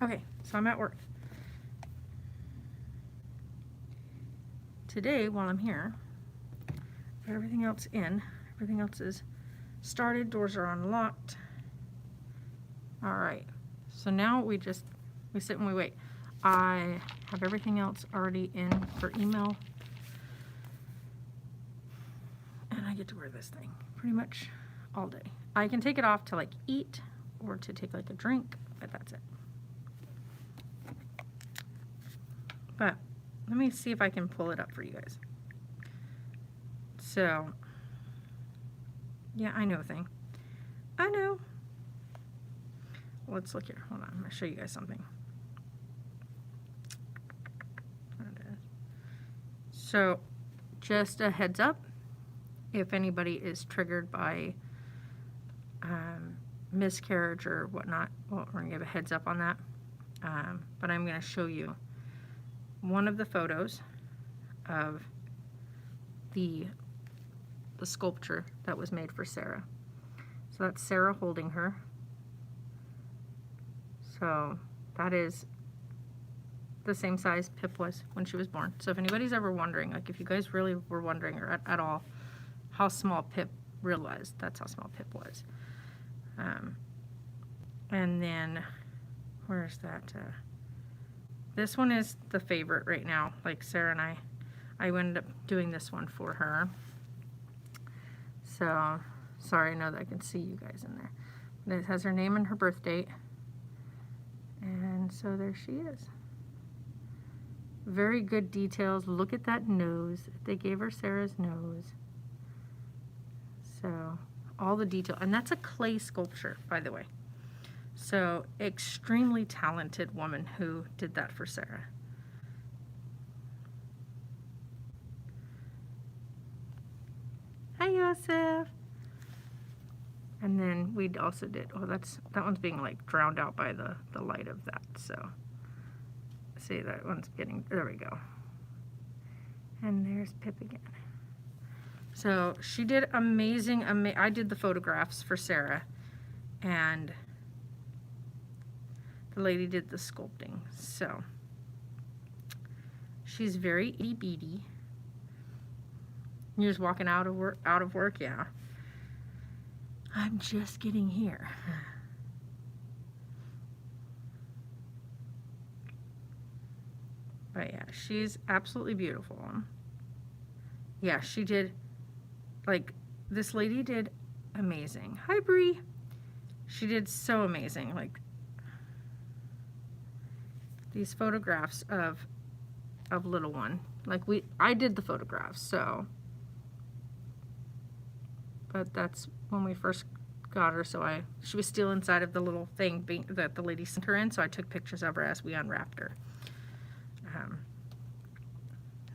Okay, so I'm at work. Today, while I'm here, I got everything else in. Everything else is started. Doors are unlocked. All right. So now we sit and we wait. I have everything else already in for email. And I get to wear this thing pretty much all day. I can take it off to like eat or to take like a drink, but that's it. But let me see if I can pull it up for you guys. So, yeah, I know a thing. I know. Let's look here. Hold on. I'm going to show you guys something. There it is. So, just a heads up, if anybody is triggered by miscarriage or whatnot, well, we're going to give a heads up on that. But I'm going to show you one of the photos of the sculpture that was made for Sarah. So that's Sarah holding her. So that is the same size Pip was when she was born. So if anybody's ever wondering, like if you guys really were wondering or at all how small Pip realized, that's how small Pip was. And then where's that? This one is the favorite right now. Like Sarah and I ended up doing this one for her. So sorry, I know that I can see you guys in there. But it has her name and her birth date. And so there she is. Very good details. Look at that nose. They gave her Sarah's nose. So all the detail. And that's a clay sculpture, by the way. So extremely talented woman who did that for Sarah. Hi, Yosef. And then we also did, oh, that one's being like drowned out by the light of that. So see, that one's getting, there we go. And there's Pip again. So she did amazing. I did the photographs for Sarah, and the lady did the sculpting. So she's very itty bitty. You're just walking out of work, yeah. I'm just getting here. But yeah, she's absolutely beautiful. Yeah, she did, like, this lady did amazing. Hi, Bree. She did so amazing. Like, these photographs of little one. Like, I did the photographs, so. But that's when we first got her, so she was still inside of the little thing that the lady sent her in, so I took pictures of her as we unwrapped her.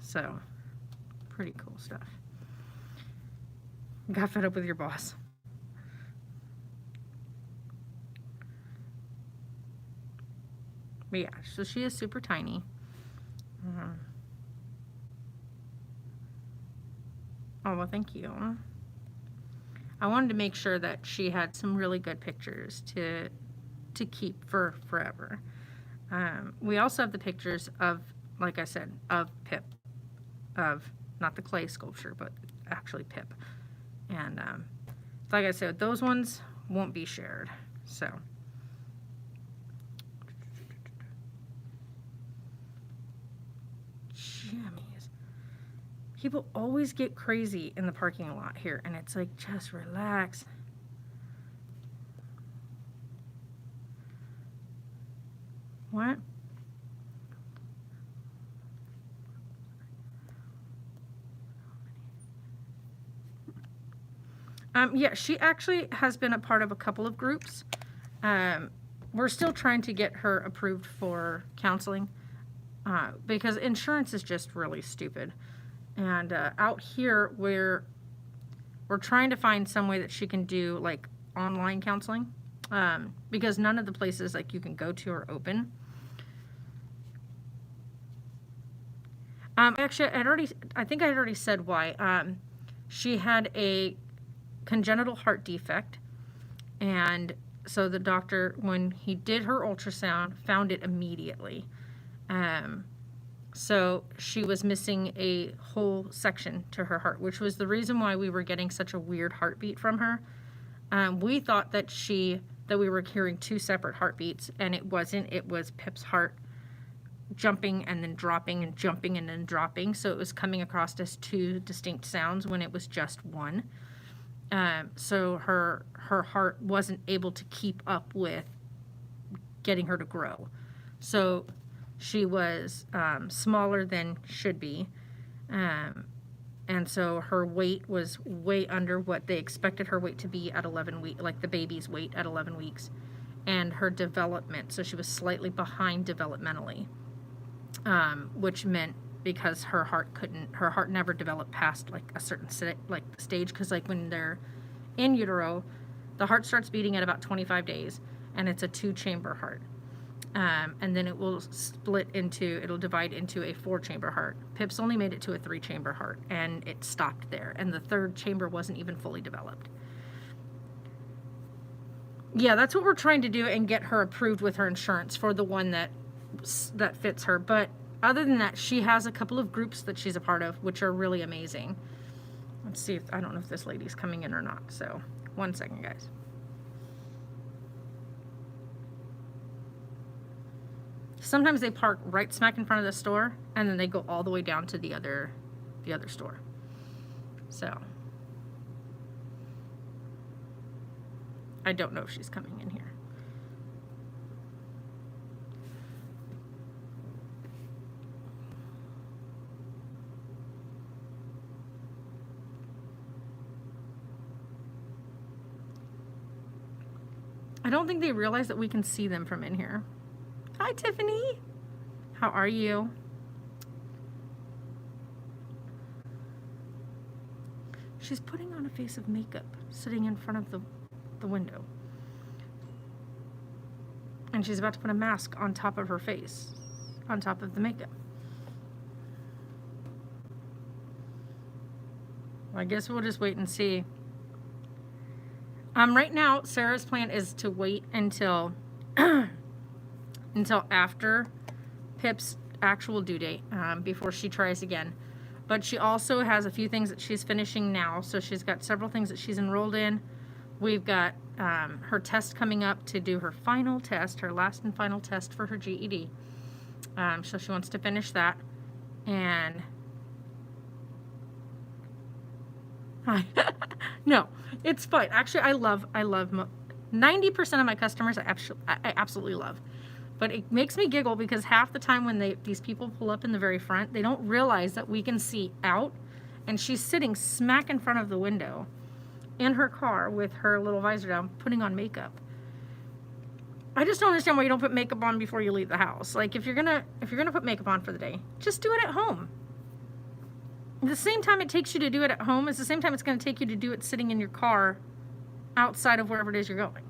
So, pretty cool stuff. Got fed up with your boss. But yeah, so she is super tiny. Oh, well, thank you. I wanted to make sure that she had some really good pictures to keep for forever. We also have the pictures of, like I said, of Pip, of not the clay sculpture, but actually Pip. And like I said, those ones won't be shared. So. Jimmies. People always get crazy in the parking lot here, and it's like, just relax. What? Yeah, she actually has been a part of a couple of groups. We're still trying to get her approved for counseling because insurance is just really stupid. And out here, we're trying to find some way that she can do like online counseling because none of the places like you can go to are open. Actually, I think I had already said why. She had a congenital heart defect, and so the doctor, when he did her ultrasound, found it immediately. So she was missing a whole section to her heart, which was the reason why we were getting such a weird heartbeat from her. We thought that we were hearing two separate heartbeats, and it wasn't. It was Pip's heart jumping and then dropping and jumping and then dropping. So it was coming across as two distinct sounds when it was just one. So her heart wasn't able to keep up with getting her to grow. So she was smaller than should be. And so her weight was way under what they expected her weight to be at 11 weeks, like the baby's weight at 11 weeks. And her development, so she was slightly behind developmentally, which meant because her heart never developed past like a certain stage, because like when they're in utero, the heart starts beating at about 25 days, and it's a 2-chamber heart. And then it'll divide into a 4-chamber heart. Pip's only made it to a 3-chamber heart, and it stopped there. And the 3rd chamber wasn't even fully developed. Yeah, that's what we're trying to do and get her approved with her insurance for the one that fits her. But other than that, she has a couple of groups that she's a part of, which are really amazing. Let's see I don't know if this lady's coming in or not. So 1 second, guys. Sometimes they park right smack in front of the store, and then they go all the way down to the other store. So I don't know if she's coming in here. I don't think they realize that we can see them from in here. Hi, Tiffany. How are you? She's putting on a face of makeup, sitting in front of the window. And she's about to put a mask on top of her face, on top of the makeup. Well, I guess we'll just wait and see. Right now, Sarah's plan is to wait until after Pip's actual due date, before she tries again. But she also has a few things that she's finishing now. So she's got several things that she's enrolled in. We've got her test coming up to do her final test, her last and final test for her GED. So she wants to finish that. And no, it's fine. Actually, I love 90% of my customers I absolutely love. But it makes me giggle because half the time when these people pull up in the very front, they don't realize that we can see out, and she's sitting smack in front of the window in her car with her little visor down, putting on makeup. I just don't understand why you don't put makeup on before you leave the house. Like if you're gonna put makeup on for the day, just do it at home. The same time it takes you to do it at home is the same time it's going to take you to do it sitting in your car outside of wherever it is you're going.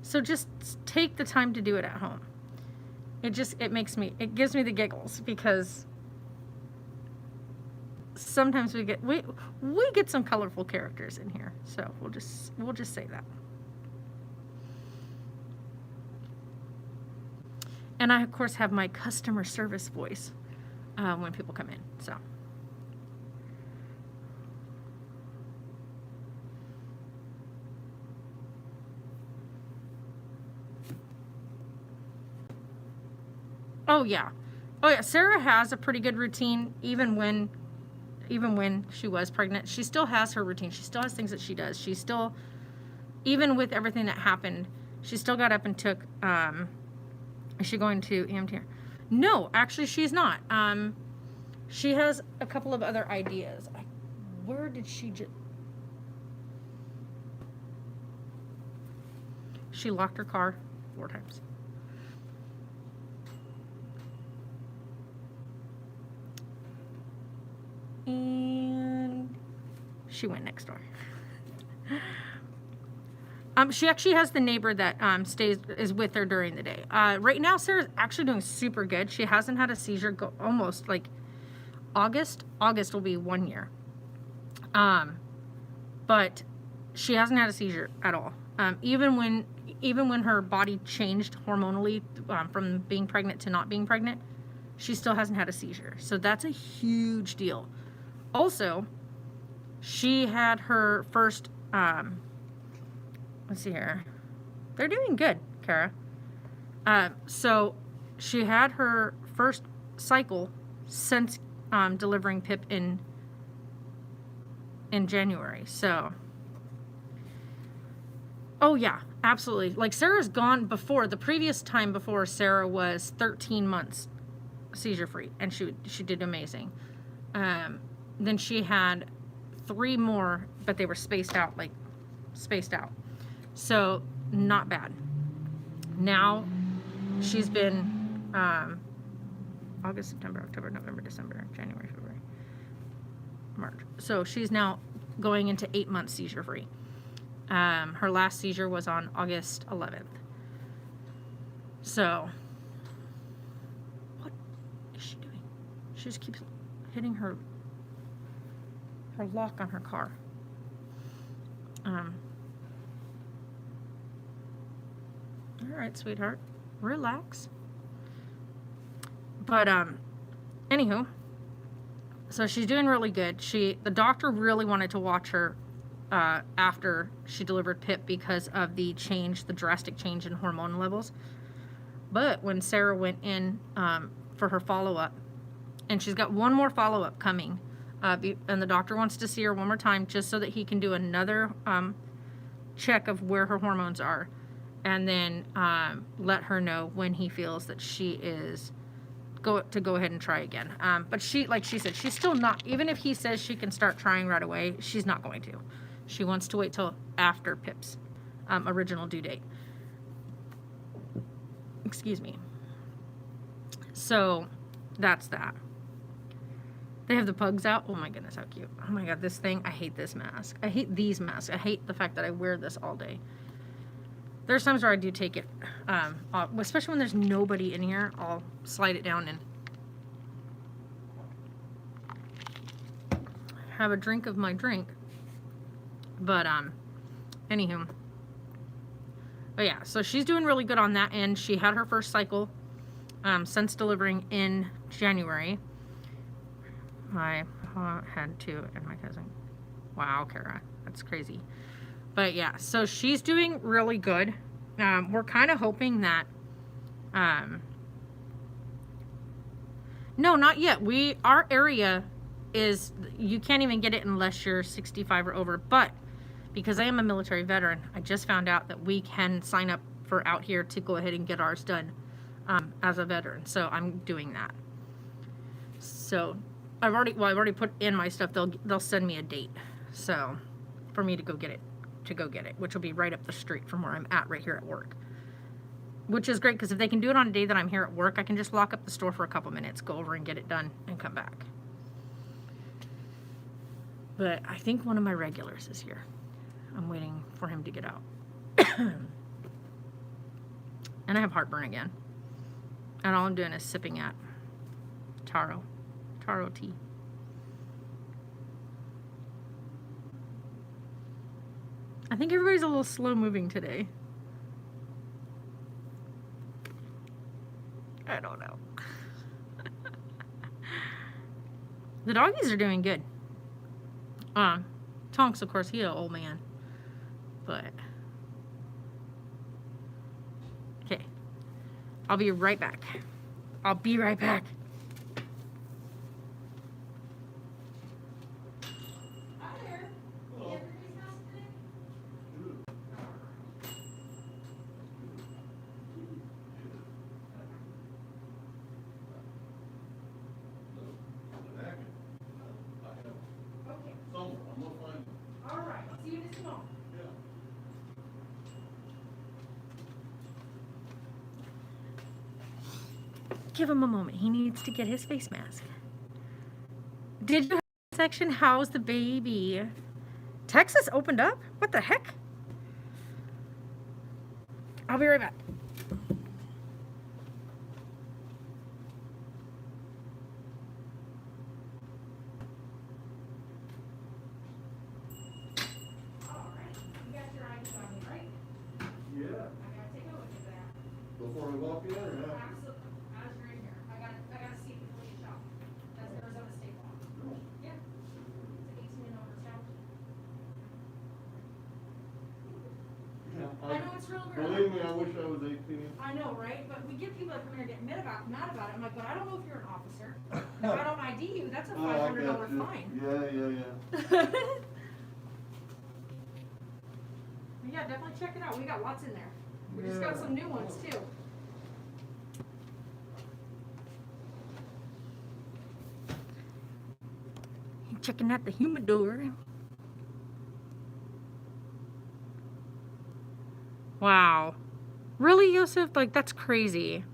So just take the time to do it at home. It gives me the giggles because sometimes we get some colorful characters in here. So we'll just say that. And I of course have my customer service voice when people come in. So oh yeah, Sarah has a pretty good routine even when she was pregnant. She still has her routine. She still has things that she does. She still, even with everything that happened, she still got up and took, is she going to EMDR? No, actually she's not. She has a couple of other ideas. Where did she she locked her car 4 times. And she went next door. She actually has the neighbor that is with her during the day. Right now, Sarah's actually doing super good. She hasn't had a seizure almost like August. August will be 1 year. But she hasn't had a seizure at all. Even when even when her body changed hormonally from being pregnant to not being pregnant, she still hasn't had a seizure. So that's a huge deal. Also, she had her first, let's see here. They're doing good, Kara. So she had her first cycle since delivering Pip in January. So, oh yeah, absolutely. Like Sarah's gone before, the previous time before, Sarah was 13 months seizure free, and she did amazing. Then she had 3 more, but they were spaced out. So not bad. Now she's been August, September, October, November, December, January, February, March. So she's now going into 8 months seizure free. Her last seizure was on August 11th. So what is she doing? She just keeps hitting her lock on her car. All right, sweetheart, relax. But anywho, so she's doing really good. The doctor really wanted to watch her after she delivered Pip because of the drastic change in hormone levels. But when Sarah went in for her follow-up, and she's got one more follow-up coming, and the doctor wants to see her one more time just so that he can do another check of where her hormones are, and then let her know when he feels that she is go ahead and try again. But like she said, she's still not, even if he says she can start trying right away, she's not going to. She wants to wait till after Pip's original due date. Excuse me. So that's that. They have the pugs out. Oh my goodness, how cute. Oh my god, this thing. I hate this mask. I hate these masks. I hate the fact that I wear this all day. There's times where I do take it off, especially when there's nobody in here. I'll slide it down and have a drink of my drink. But anywho. But yeah, so she's doing really good on that end. She had her first cycle since delivering in January. I had 2 and my cousin. Wow, Kara, that's crazy. But yeah, so she's doing really good. We're kind of hoping that, no, not yet. Our area is, you can't even get it unless you're 65 or over. But because I am a military veteran, I just found out that we can sign up for out here to go ahead and get ours done as a veteran. So I'm doing that. So I've already put in my stuff. They'll send me a date, so for me to go get it, which will be right up the street from where I'm at right here at work. Which is great, because if they can do it on a day that I'm here at work, I can just lock up the store for a couple minutes, go over and get it done, and come back. But I think one of my regulars is here. I'm waiting for him to get out. And I have heartburn again. And all I'm doing is sipping at taro tea. I think everybody's a little slow moving today. I don't know. The doggies are doing good. Tonks, of course, he's an old man. But okay. I'll be right back. Give him a moment. He needs to get his face mask. Did you have a section? How's the baby? Texas opened up? What the heck? I'll be right back. All right. You got your eyes on me, right? Yeah. before we walk in, or not? Absolutely, as you're in here, I gotta see before you shop. That's Arizona state law. Yeah. It's an 18 and over establishment. Yeah, I know it's real weird. Believe me, I wish I was 18. I know, right? But we get people that come here and get mad about it. I'm like, but I don't know if you're an officer. If I don't ID you, that's a Oh, I $500 got you. fine. Yeah. Yeah, definitely check it out. We got lots in there. We just got Yeah. some new ones too. Checking out the humidor. Wow. Really, Yosef? Like, that's crazy.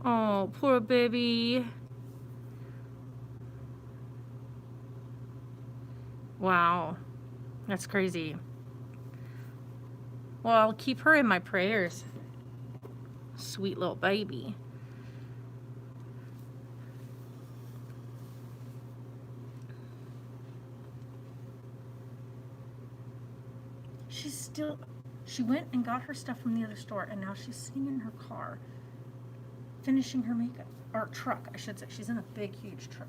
Oh, poor baby. Wow. That's crazy. Well, I'll keep her in my prayers. Sweet little baby. She went and got her stuff from the other store, and now she's sitting in her car, finishing her makeup. Or truck, I should say. She's in a big, huge truck.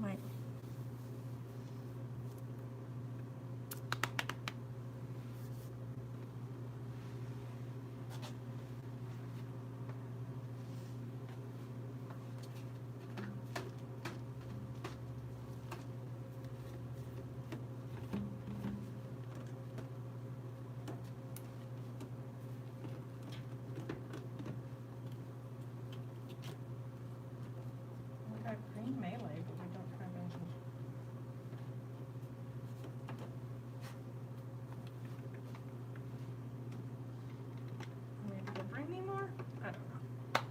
My We got green melee, but we don't have any. Maybe they'll bring me more? I don't know.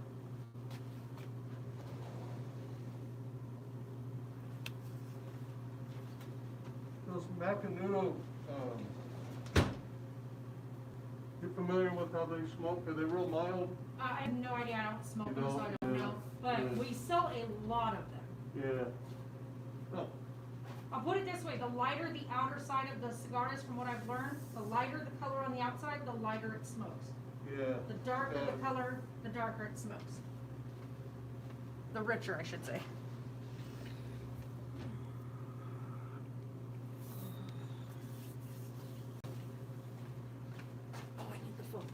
Those Macanudo, you familiar with how they smoke? Are they real mild? I have no idea. I don't smoke You them, so don't? I don't Yeah. know. But Yeah. we sell a lot of them. Yeah. Oh, I'll put it this way, the lighter the outer side of the cigar is, from what I've learned, the lighter the color on the outside, the lighter it smokes. yeah. The darker Yeah. the color, the darker it smokes. The richer, I should say. Oh, I need the phone.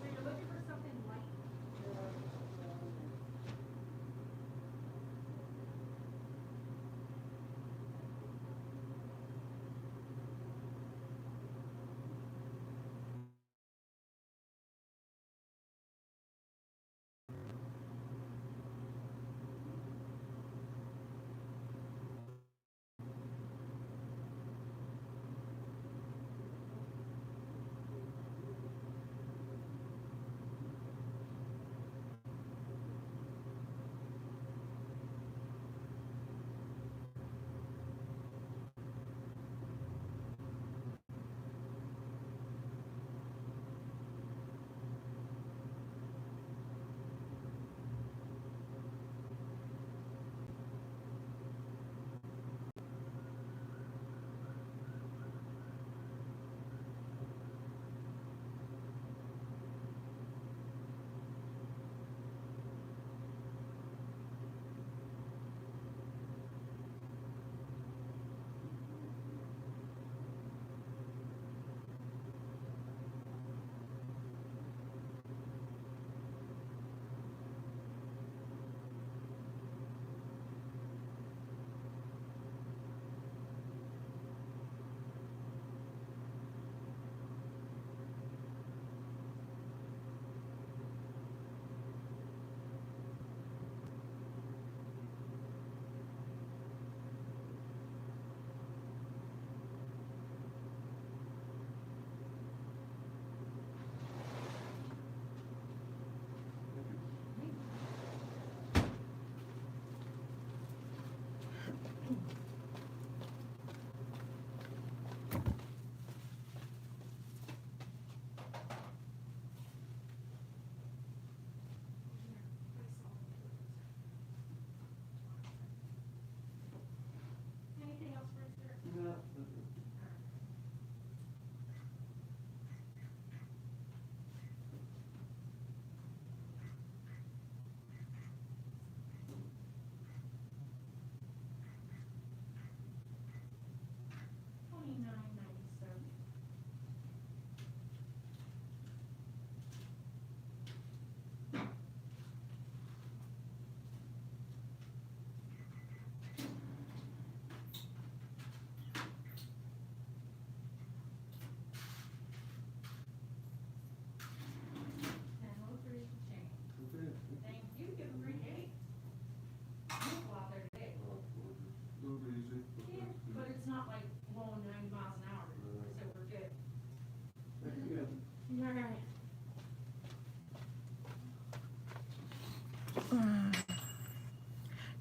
So you're looking for something light?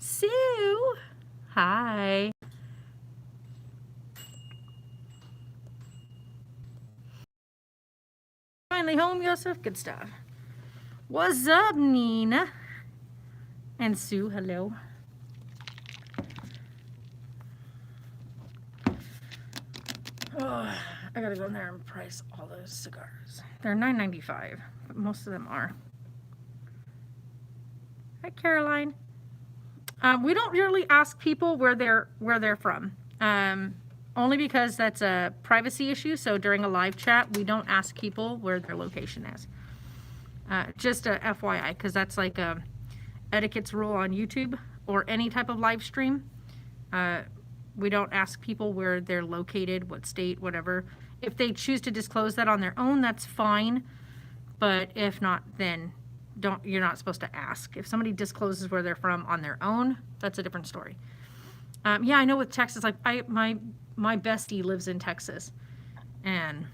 Sue. Hi. Finally home, Yosef. Good stuff. What's up, Nina? And Sue, hello. Oh, I gotta go in there and price all those cigars. They're $9.95, but most of them are. Hi, Caroline. We don't really ask people where they're from. Only because that's a privacy issue. So during a live chat, we don't ask people where their location is. Just a FYI, because that's like a etiquette's rule on YouTube or any type of live stream. We don't ask people where they're located, what state, whatever. If they choose to disclose that on their own, that's fine. But if not, then you're not supposed to ask. If somebody discloses where they're from on their own, that's a different story. Yeah, I know with Texas, like my bestie lives in Texas, and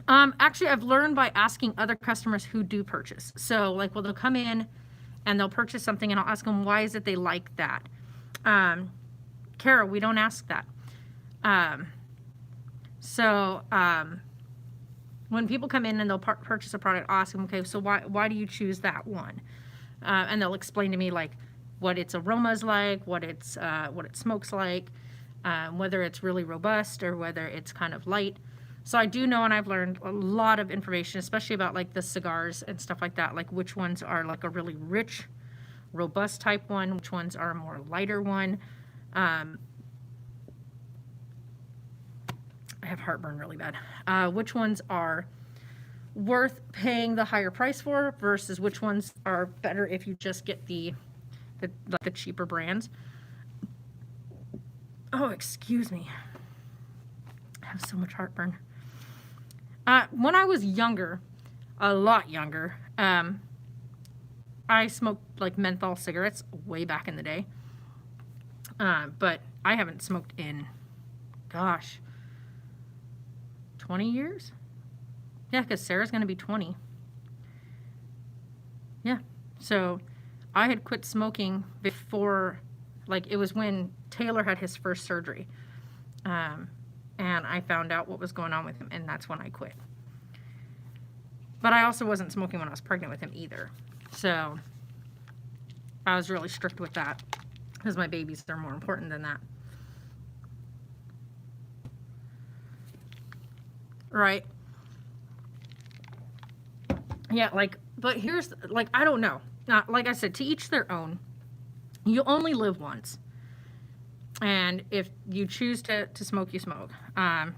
actually I've learned by asking other customers who do purchase. So like, well, they'll come in and they'll purchase something, and I'll ask them, why is it they like that? Kara, we don't ask that. When people come in and they'll purchase a product, I'll ask them, okay, so why do you choose that one? And they'll explain to me like what its aroma is like, what it smokes like, whether it's really robust or whether it's kind of light. So I do know, and I've learned a lot of information, especially about like the cigars and stuff like that, like which ones are like a really rich, robust type one, which ones are a more lighter one. I have heartburn really bad. Which ones are worth paying the higher price for versus which ones are better if you just get the cheaper brands. Oh, excuse me. I have so much heartburn. When I was younger, a lot younger, I smoked like menthol cigarettes way back in the day. But I haven't smoked in, gosh, 20 years? Yeah, because Sarah's going to be 20. Yeah. So I had quit smoking before, like it was when Taylor had his first surgery. And I found out what was going on with him, and that's when I quit. But I also wasn't smoking when I was pregnant with him either. So I was really strict with that because my babies are more important than that. Right. Yeah, like, but here's, like, I don't know. Like I said, to each their own. You only live once. And if you choose to smoke, you smoke. Yeah,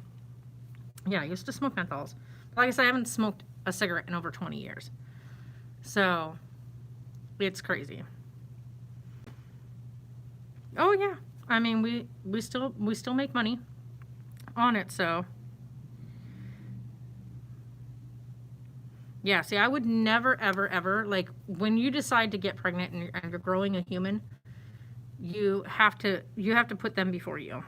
I used to smoke menthols. Like I said, I haven't smoked a cigarette in over 20 years. So, it's crazy. Oh, yeah. I mean, we still make money on it, so. Yeah, see, I would never, ever, ever, like, when you decide to get pregnant and you're growing a human, you have to put them before you.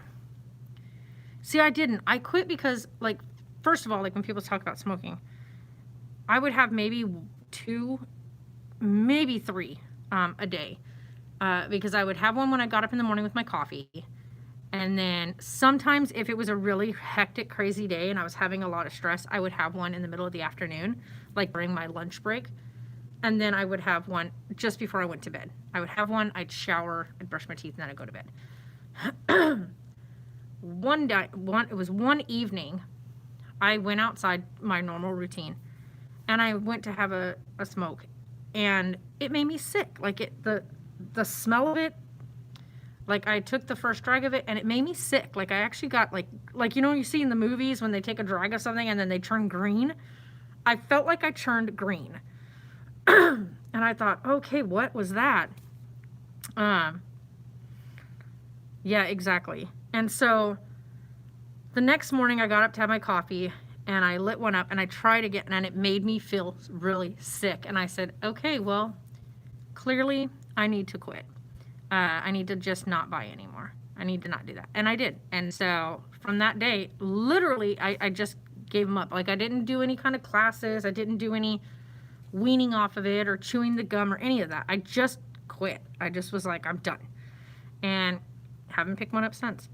See, I didn't. I quit because, like, first of all, like, when people talk about smoking, I would have maybe 2, maybe 3 a day. Because I would have one when I got up in the morning with my coffee. And then sometimes if it was a really hectic, crazy day and I was having a lot of stress, I would have one in the middle of the afternoon, like during my lunch break. And then I would have one just before I went to bed. I would have one, I'd shower, I'd brush my teeth, and then I'd go to bed. It was one evening, I went outside my normal routine, and I went to have a smoke, and it made me sick. Like the smell of it, like I took the first drag of it, and it made me sick. Like I actually got like you know you see in the movies when they take a drag of something and then they turn green. I felt like I turned green. And I thought, okay, what was that? Yeah, exactly. And so the next morning I got up to have my coffee and I lit one up and I tried again and it made me feel really sick. And I said, okay, well, clearly I need to quit. I need to just not buy anymore. I need to not do that. And I did. And so from that day, literally, I just gave them up. Like I didn't do any kind of classes. I didn't do any weaning off of it or chewing the gum or any of that. I just quit. I just was like, I'm done. And haven't picked one up since.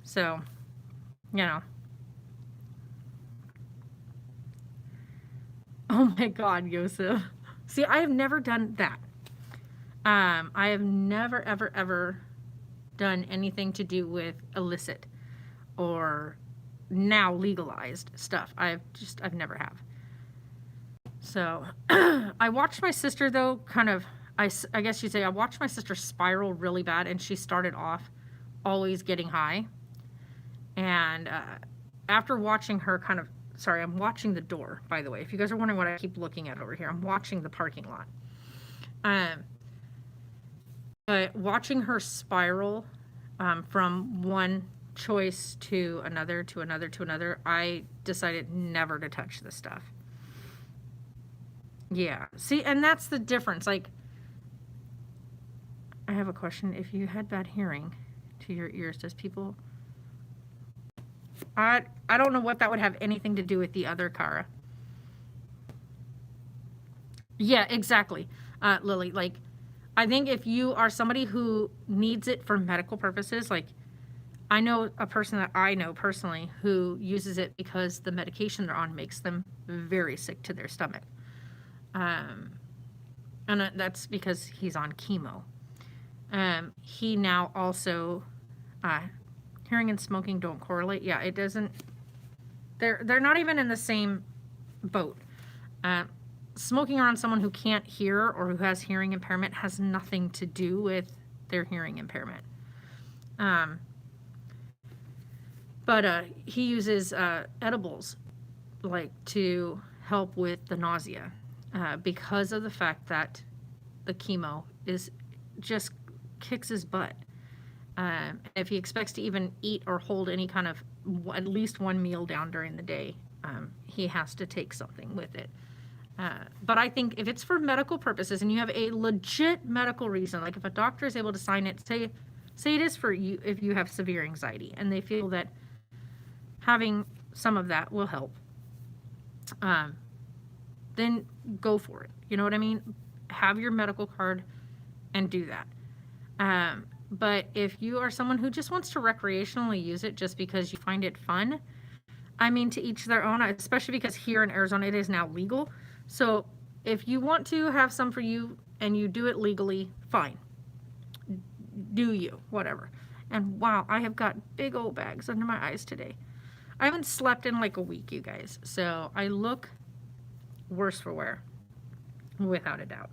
So, you know. Oh my God, Yosef. See, I have never done that. I have never, ever, ever done anything to do with illicit or now legalized stuff. I've never have. So, I watched my sister though, kind of, I guess you'd say, I watched my sister spiral really bad, and she started off always getting high. And after watching her kind of, sorry, I'm watching the door, by the way. If you guys are wondering what I keep looking at over here, I'm watching the parking lot. But watching her spiral from one choice to another, to another, to another, I decided never to touch this stuff. Yeah. See, and that's the difference. Like, I have a question. If you had bad hearing to your ears, does people... I don't know what that would have anything to do with the other Kara. Yeah, exactly, Lily. Like, I think if you are somebody who needs it for medical purposes, like, I know a person that I know personally who uses it because the medication they're on makes them very sick to their stomach. And that's because he's on chemo. He now also, hearing and smoking don't correlate. Yeah, it doesn't. They're not even in the same boat. Smoking around someone who can't hear or who has hearing impairment has nothing to do with their hearing impairment. But he uses edibles, like, to help with the nausea, because of the fact that the chemo is just kicks his butt. If he expects to even eat or hold any kind of at least one meal down during the day, he has to take something with it. But I think if it's for medical purposes and you have a legit medical reason, like if a doctor is able to sign it, say it is for you if you have severe anxiety and they feel that having some of that will help, then go for it. You know what I mean? Have your medical card and do that. But if you are someone who just wants to recreationally use it just because you find it fun, I mean, to each their own, especially because here in Arizona it is now legal. So if you want to have some for you and you do it legally, fine. Do you, whatever. And wow, I have got big old bags under my eyes today. I haven't slept in like a week, you guys. So I look worse for wear, without a doubt.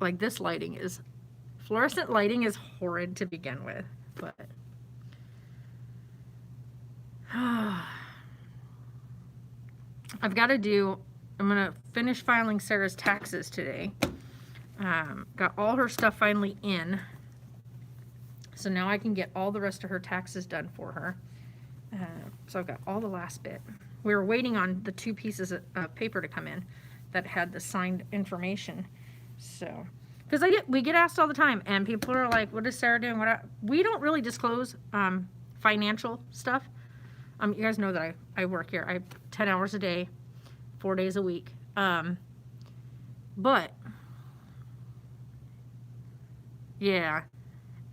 Like this lighting is... Fluorescent lighting is horrid to begin with, but I've got to do, I'm going to finish filing Sarah's taxes today. Got all her stuff finally in, so now I can get all the rest of her taxes done for her. So I've got all the last bit. We were waiting on the 2 pieces of paper to come in that had the signed information, so... Because we get asked all the time, and people are like, what is Sarah doing? We don't really disclose financial stuff. You guys know that I work here. I have 10 hours a day, 4 days a week. But, yeah.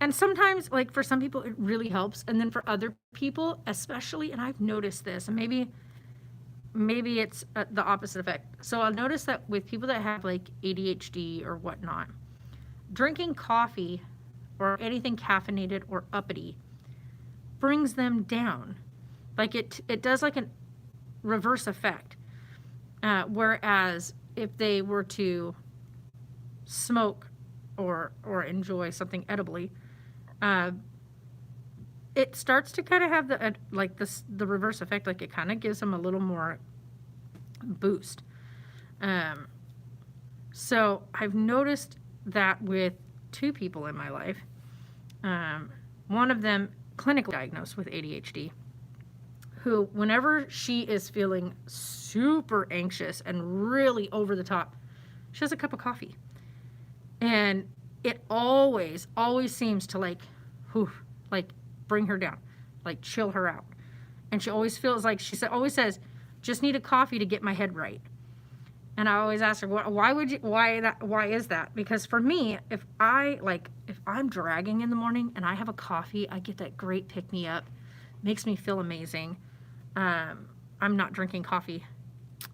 And sometimes, like, for some people, it really helps. And then for other people, especially, and I've noticed this, and maybe it's the opposite effect. So I'll notice that with people that have, like, ADHD or whatnot, drinking coffee or anything caffeinated or uppity brings them down. Like it does like a reverse effect. Whereas if they were to smoke or enjoy something edibly, it starts to kind of have the reverse effect. Like it kind of gives them a little more boost. So I've noticed that with 2 people in my life. One of them clinically diagnosed with ADHD, who whenever she is feeling super anxious and really over the top, she has a cup of coffee. And it always seems to like bring her down, like chill her out. And she always feels like, always says, just need a coffee to get my head right. And I always ask her, why is that? Because for me, if I'm dragging in the morning and I have a coffee, I get that great pick me up, makes me feel amazing. I'm not drinking coffee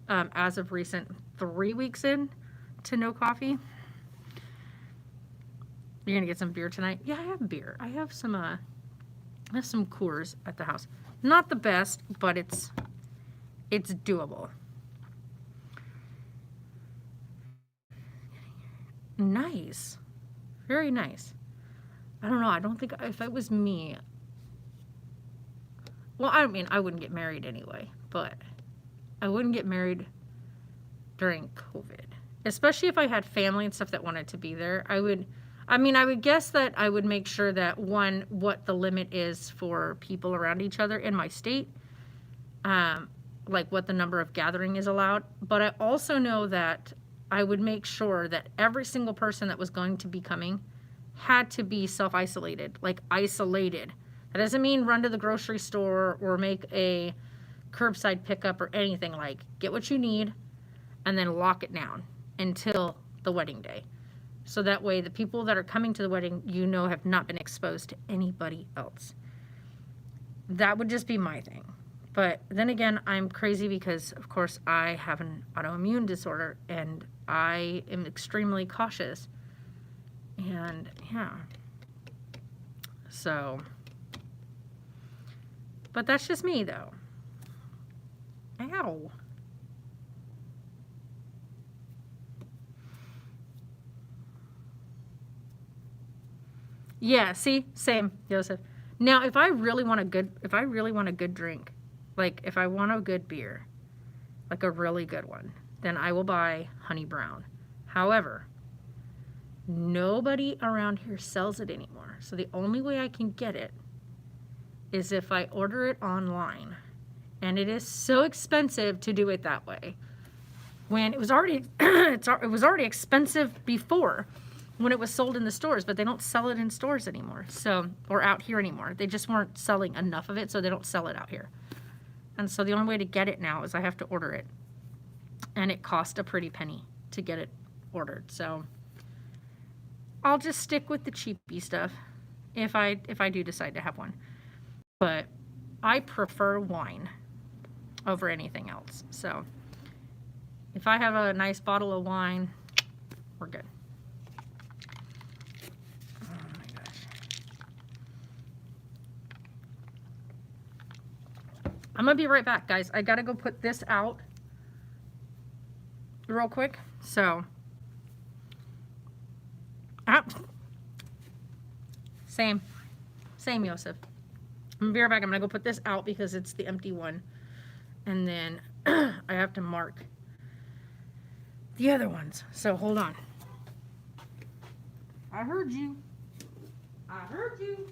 as of recent, 3 weeks in to no coffee. You're gonna get some beer tonight? Yeah, I have beer. I have some Coors at the house. Not the best, but it's doable. Nice. Very nice. I don't know. I don't think if it was me. Well, I mean, I wouldn't get married anyway, but I wouldn't get married during COVID. Especially if I had family and stuff that wanted to be there. I would guess that I would make sure that, one, what the limit is for people around each other in my state. Like what the number of gathering is allowed. But I also know that I would make sure that every single person that was going to be coming had to be self-isolated, like isolated. That doesn't mean run to the grocery store or make a curbside pickup or anything. Like, get what you need and then lock it down until the wedding day. So that way the people that are coming to the wedding, have not been exposed to anybody else. That would just be my thing. But then again, I'm crazy because, of course, I have an autoimmune disorder and I am extremely cautious. And yeah. So, but that's just me though. Ow. Yeah, see? Same, Joseph. Now, if I really want a good drink, like if I want a good beer, like a really good one, then I will buy Honey Brown. However, nobody around here sells it anymore. So the only way I can get it is if I order it online. And it is so expensive to do it that way. When it was already it was already expensive before when it was sold in the stores, but they don't sell it in stores anymore. So, or out here anymore. They just weren't selling enough of it, so they don't sell it out here. And so the only way to get it now is I have to order it. And it cost a pretty penny to get it ordered. So I'll just stick with the cheapy stuff if I do decide to have one. But I prefer wine over anything else. So if I have a nice bottle of wine, we're good. Oh my gosh. I'm gonna be right back, guys. I gotta go put this out real quick. So, same, Joseph. I'm gonna be right back. I'm gonna go put this out because it's the empty one, and then I have to mark the other ones. So hold on. I heard you. I heard you.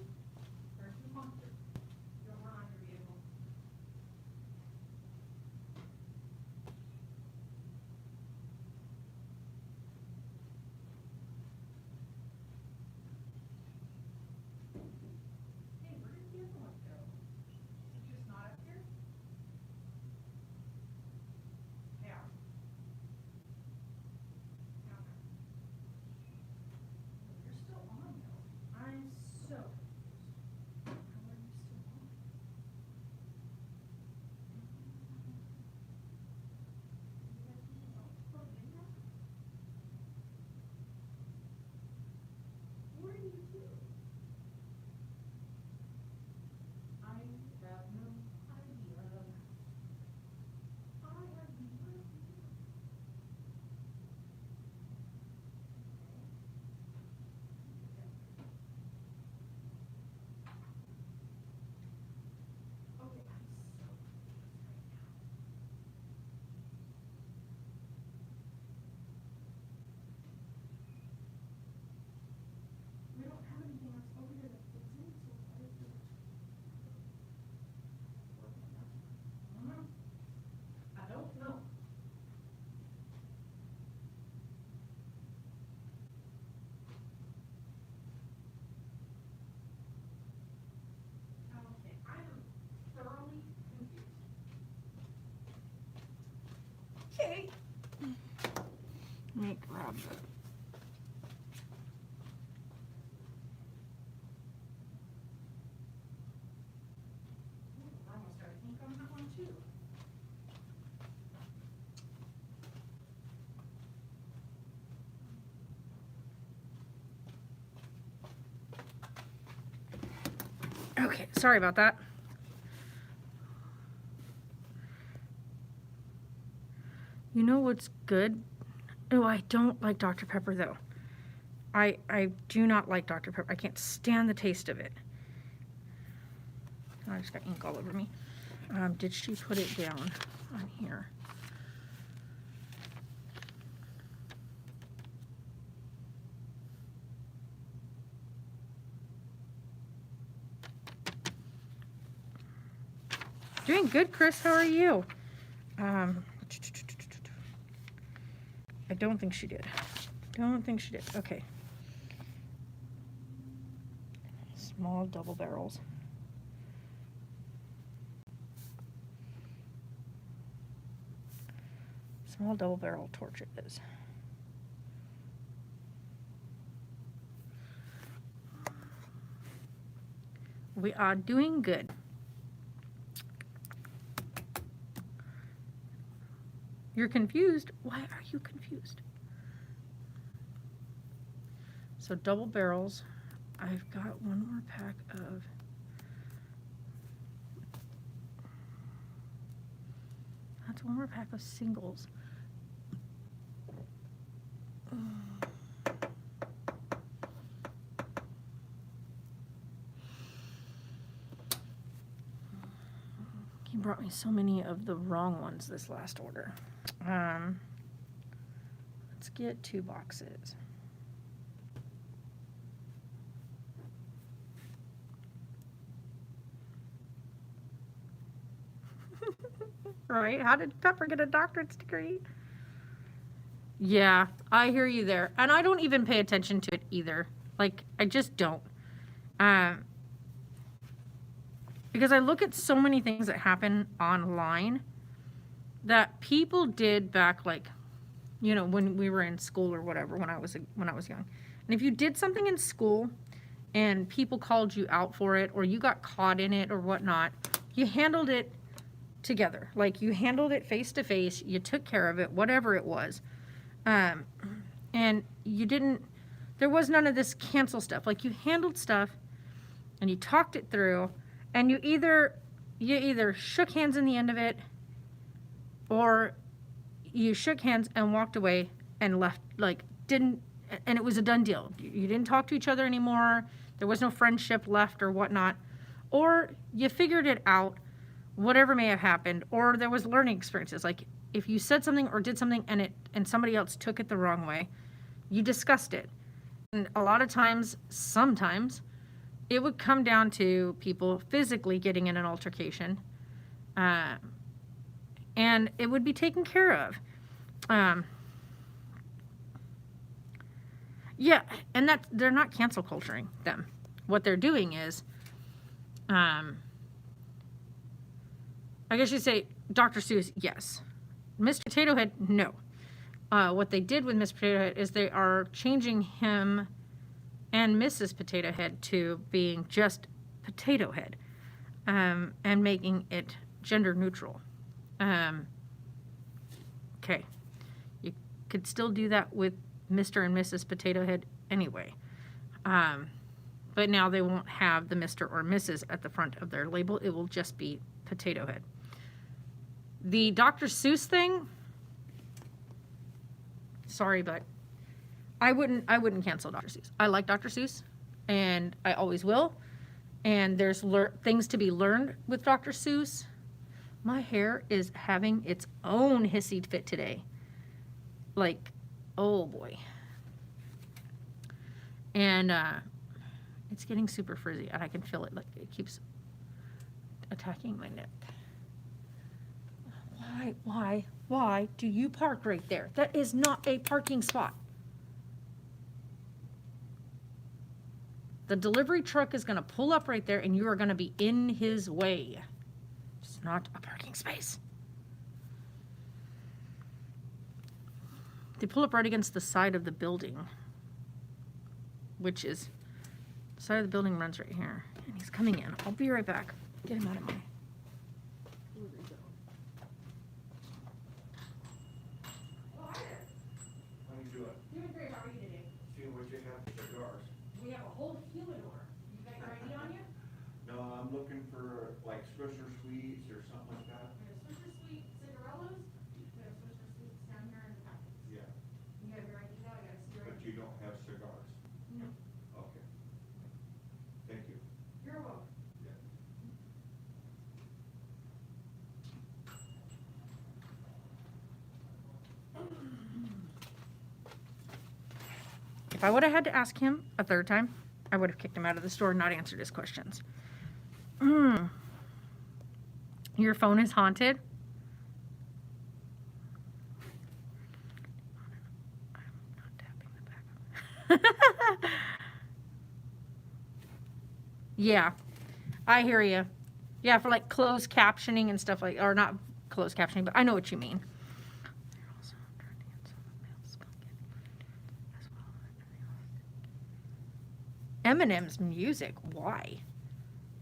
We don't have anything job. Okay, sorry about that. You know what's good? Oh, I don't like Dr. Pepper though. I do not like Dr. Pepper. I can't stand the taste of it. Oh, I just got ink all over me. Did she put it down on here? Doing good, Chris. How are you? I don't think she did. Don't think she did. Okay. Small double barrels. Small double barrel torch it is. We are doing good. You're confused? Why are you confused? So double barrels. I've got one more pack of that's one more pack of singles. He brought me so many of the wrong ones this last order. Let's get 2 boxes. Right? How did Pepper get a doctorate's degree? Yeah, I hear you there. And I don't even pay attention to it either. Like, I just don't. Because I look at so many things that happen online that people did back, like, you know, when we were in school or whatever, when I was young. And if you did something in school and people called you out for it, or you got caught in it or whatnot, you handled it together. Like, you handled it face to face, you took care of it, whatever it was. And you didn't, there was none of this cancel stuff. Like, you handled stuff and you talked it through, and you either shook hands in the end of it, or you shook hands and walked away and left, like, and it was a done deal. You didn't talk to each other anymore. There was no friendship left or whatnot. Or you figured it out, whatever may have happened, or there was learning experiences. Like, if you said something or did something and somebody else took it the wrong way, you discussed it. And a lot of times, sometimes, it would come down to people physically getting in an altercation. And it would be taken care of. Yeah, and that they're not cancel culturing them. What they're doing is, I guess you'd say, Dr. Seuss, yes. Mr. Potato Head, no. What they did with Mr. Potato Head is they are changing him and Mrs. Potato Head to being just Potato Head, and making it gender neutral. Okay. You could still do that with Mr. and Mrs. Potato Head anyway. But now they won't have the Mr. or Mrs. at the front of their label. It will just be Potato Head. The Dr. Seuss thing, sorry, but I wouldn't cancel Dr. Seuss. I like Dr. Seuss, and I always will. And there's things to be learned with Dr. Seuss. My hair is having its own hissy fit today. Like, oh boy. And it's getting super frizzy, and I can feel it. Like, it keeps attacking my neck. Why do you park right there? That is not a parking spot. The delivery truck is going to pull up right there, and you are going to be in his way. It's not a parking space. They pull up right against the side of the building, which is, the side of the building runs right here. And he's coming in. I'll be right back. Get him out of my. How you doing? Doing great. How are you today? Seeing what you have for cigars. We have a whole humidor. You got your ID on you? No, I'm looking for like Swisher Sweets or something like that. We have Swisher Sweet cigarillos. We have Swisher Sweets down here in the packets. Yeah, You have your ID now? I gotta see your but ID. you don't have cigars. No. Okay. Thank you. You're welcome. Yeah. If I would have had to ask him a third time, I would have kicked him out of the store and not answered his questions. Your phone is haunted? I'm not tapping the back. Yeah, I hear you. Yeah, for like closed captioning and stuff like, or not closed captioning, but I know what you mean. Eminem's music, why?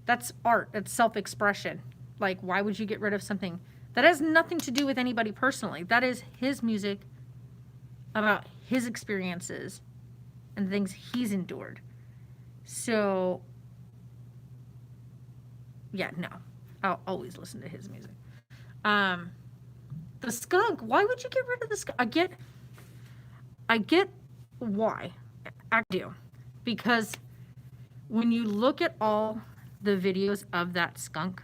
That's art, that's self-expression. Like, why would you get rid of something that has nothing to do with anybody personally? That is his music about his experiences and things he's endured. So, yeah, no. I'll always listen to his music. The skunk, why would you get rid of the skunk? I get why. I do. Because when you look at all the videos of that skunk,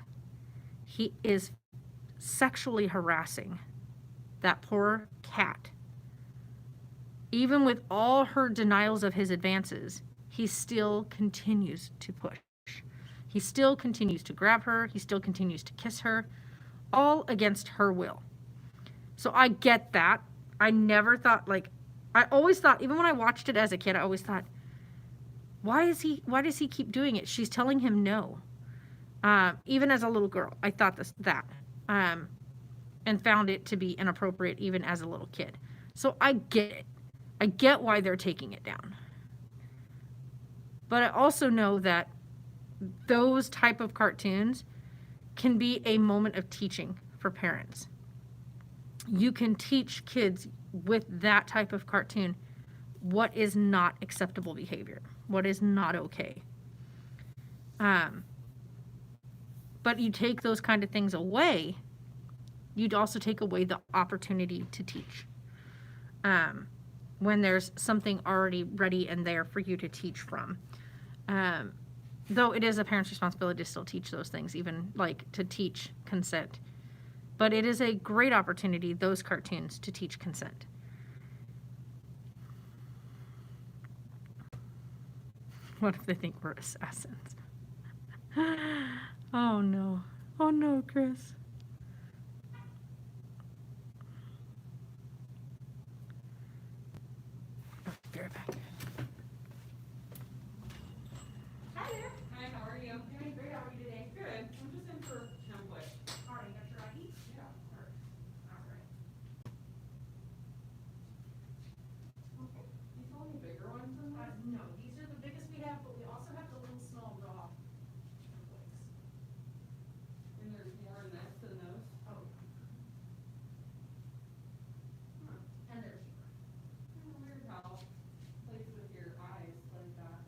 he is sexually harassing that poor cat. Even with all her denials of his advances, he still continues to push. He still continues to grab her. He still continues to kiss her, all against her will. So I get that. I never thought, like, I always thought, even when I watched it as a kid, I always thought, why does he keep doing it? She's telling him no. Even as a little girl, I thought that, and found it to be inappropriate even as a little kid. So I get it. I get why they're taking it down. But I also know that those type of cartoons can be a moment of teaching for parents. You can teach kids with that type of cartoon what is not acceptable behavior, what is not okay. But you take those kind of things away, you'd also take away the opportunity to teach. When there's something already ready and there for you to teach from. Though it is a parent's responsibility to still teach those things, even like to teach consent. But it is a great opportunity, those cartoons, to teach consent. What if they think we're assassins? Oh no. Oh no, Chris. Oh, be right back. Hi there. Hi, how are you? Doing great. How are you today? Good. I'm just in for template. All right, got your ID? Yeah. All right. Okay. You saw any bigger ones than that? No, these are the biggest we have, but we also have the little small raw templates. And there's more in this than those? Oh. Huh. And there's Kind of weird how plays with your eyes like that.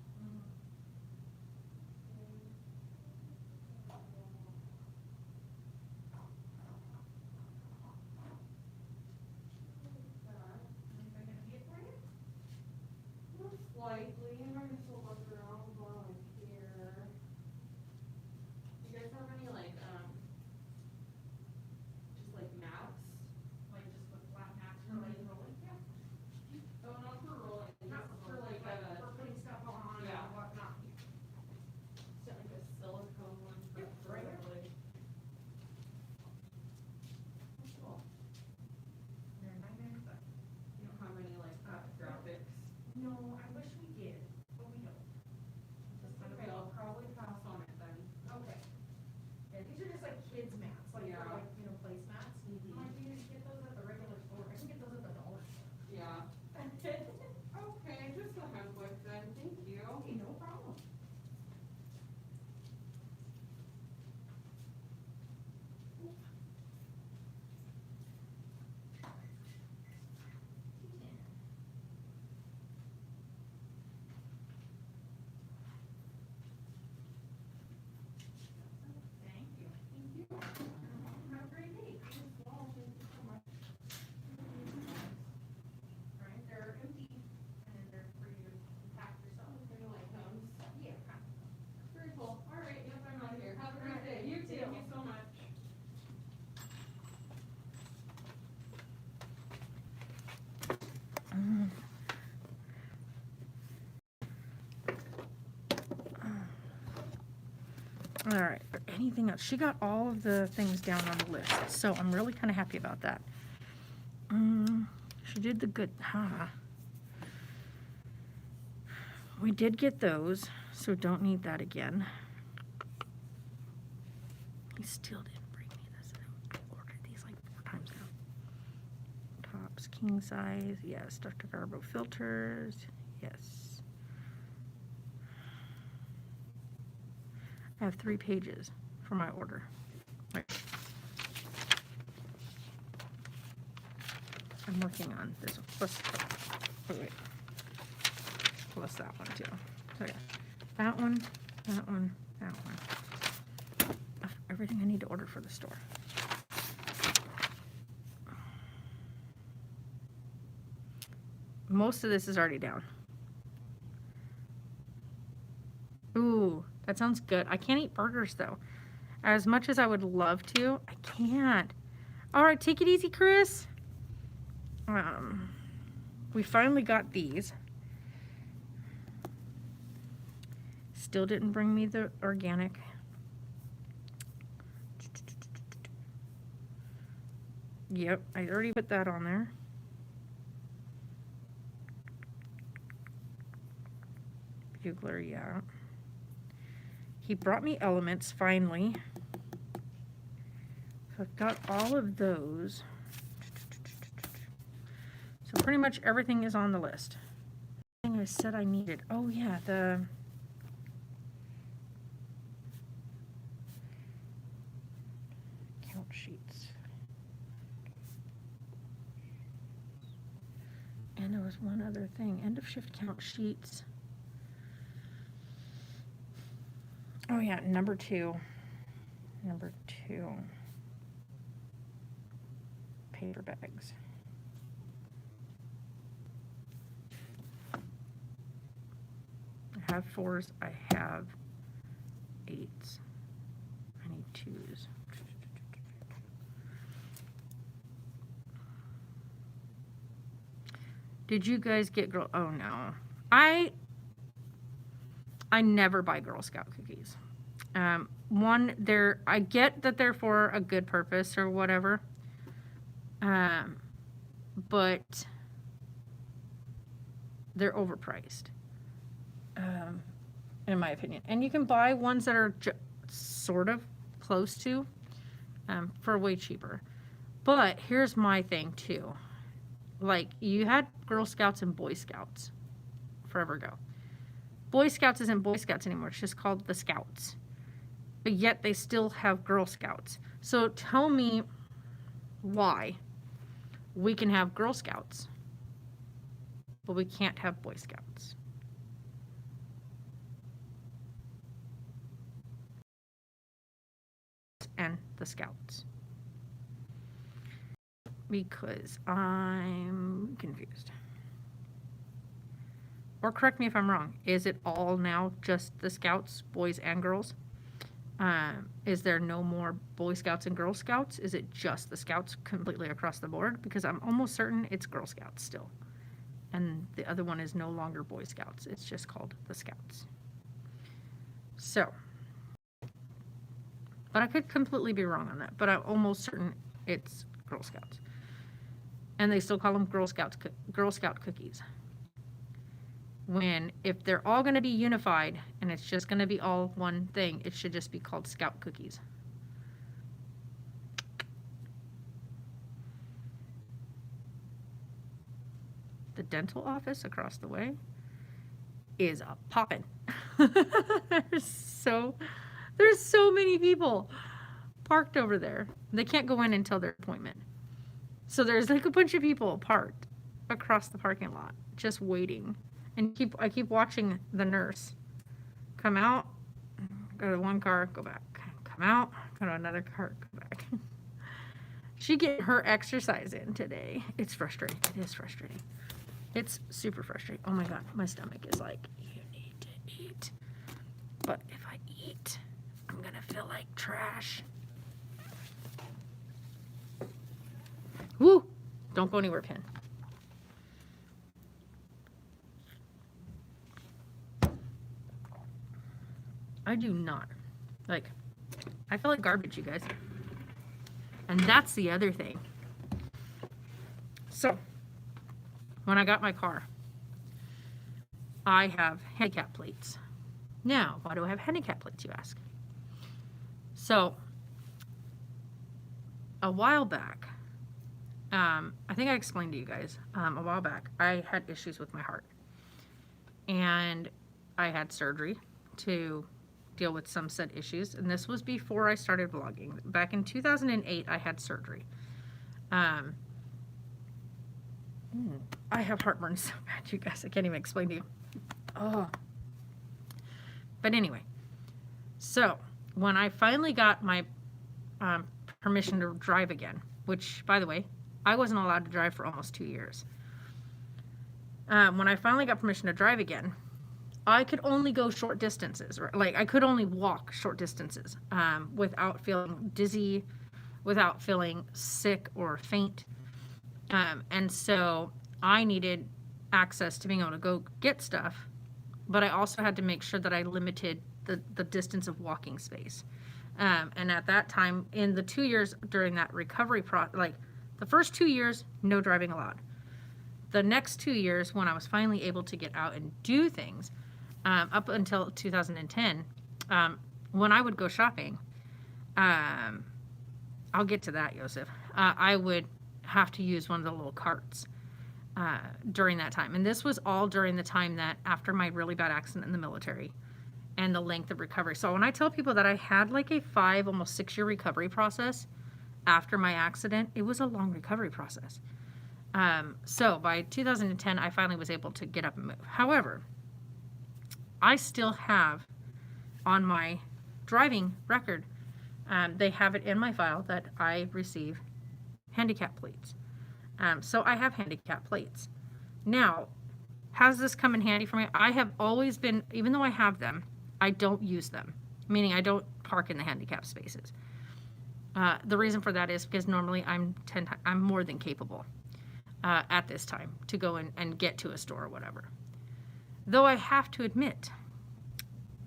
Anything I can get for you? Most likely, I'm gonna still look around while I'm here. You guys have any like, just like maps? Like just with flat mats for like rolling? Yeah. Oh, not for rolling, Not just for like, for putting stuff on Yeah. and whatnot. Is that like a silicone one for Yep, right here. like? Cool. They're $9.95. You don't have any like graphics? No, I wish we did, but we don't. All right, anything else? She got all of the things down on the list, so I'm really kind of happy about that. She did the good, We did get those, so don't need that again. He still didn't bring me this. I ordered these like 4 times now. Tops, king size, yes. Dr. Garbo filters, yes. I have 3 pages for my order. Right. I'm working on this one. Wait. Plus that one too. So yeah, that one, that one, that one. Everything I need to order for the store. Most of this is already down. Ooh, that sounds good. I can't eat burgers though. As much as I would love to, I can't. All right, take it easy, Chris. We finally got these. Still didn't bring me the organic. Yep, I already put that on there. Bugler, yeah. He brought me Elements, finally. So I've got all of those. So pretty much everything is on the list. Thing I said I needed. Oh yeah, the count sheets. And there was one other thing. End of shift count sheets. Oh yeah, number 2. Number 2. Paper bags. I have 4s, I have 8s. I need 2s. Did you guys get girl? Oh no. I never buy Girl Scout cookies. One, I get that they're for a good purpose or whatever. But they're overpriced. In my opinion. And you can buy ones that are sort of close to for way cheaper. But here's my thing too. Like, you had Girl Scouts and Boy Scouts forever ago. Boy Scouts isn't Boy Scouts anymore. It's just called the Scouts. But yet they still have Girl Scouts. So tell me why we can have Girl Scouts, but we can't have Boy Scouts. And the Scouts. Because I'm confused. Or correct me if I'm wrong. Is it all now just the Scouts, boys and girls? Is there no more Boy Scouts and Girl Scouts? Is it just the Scouts completely across the board? Because I'm almost certain it's Girl Scouts still. And the other one is no longer Boy Scouts. It's just called the Scouts. So. But I could completely be wrong on that. But I'm almost certain it's Girl Scouts. And they still call them Girl Scout cookies. When, if they're all going to be unified and it's just going to be all one thing, it should just be called Scout cookies. The dental office across the way is a poppin'. There's so many people parked over there. They can't go in until their appointment. So there's like a bunch of people parked across the parking lot just waiting. And I keep watching the nurse come out, go to one car, go back, come out, go to another car, go back. She get her exercise in today. It's frustrating. It is frustrating. It's super frustrating. Oh my God, my stomach is like, you need to eat. But if I eat, I'm gonna feel like trash. Woo! Don't go anywhere, Pen. I do not Like, I feel like garbage, you guys. And that's the other thing. So, when I got my car, I have handicap plates. Now, why do I have handicap plates, you ask? So, a while back, I think I explained to you guys, a while back, I had issues with my heart. And I had surgery to deal with some said issues. And this was before I started vlogging. Back in 2008, I had surgery. I have heartburn so bad, you guys. I can't even explain to you. Oh. But anyway, so when I finally got my permission to drive again, which, by the way, I wasn't allowed to drive for almost 2 years. When I finally got permission to drive again, I could only go short distances. Like, I could only walk short distances without feeling dizzy, without feeling sick or faint. And so I needed access to being able to go get stuff, but I also had to make sure that I limited the distance of walking space. And at that time, in the 2 years during that recovery like the first 2 years, no driving allowed. The next 2 years, when I was finally able to get out and do things, up until 2010, when I would go shopping, I'll get to that, Joseph. I would have to use one of the little carts during that time. And this was all during the time that after my really bad accident in the military and the length of recovery. So when I tell people that I had like a 5, almost 6-year recovery process after my accident, it was a long recovery process. So by 2010, I finally was able to get up and move. However, I still have on my driving record, they have it in my file that I receive handicap plates. So I have handicap plates. Now, has this come in handy for me? I have always been, even though I have them, I don't use them, meaning I don't park in the handicap spaces. The reason for that is because normally I'm more than capable at this time to go in and get to a store or whatever. Though I have to admit,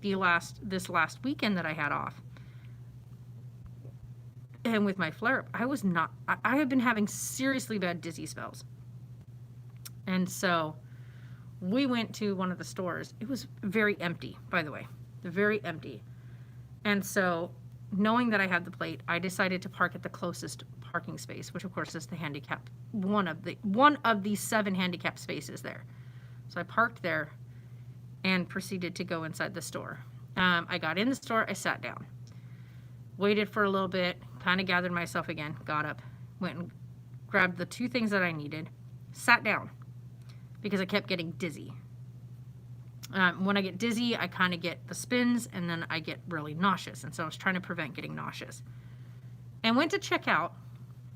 this last weekend that I had off, and with my flare-up, I have been having seriously bad dizzy spells. And so we went to one of the stores. It was very empty, by the way, very empty. And so knowing that I had the plate, I decided to park at the closest parking space, which of course is the handicap, one of the 7 handicap spaces there. So I parked there and proceeded to go inside the store. I got in the store, I sat down, waited for a little bit, kind of gathered myself again, got up, went and grabbed the 2 things that I needed, sat down because I kept getting dizzy. When I get dizzy, I kind of get the spins and then I get really nauseous. And so I was trying to prevent getting nauseous. And went to check out,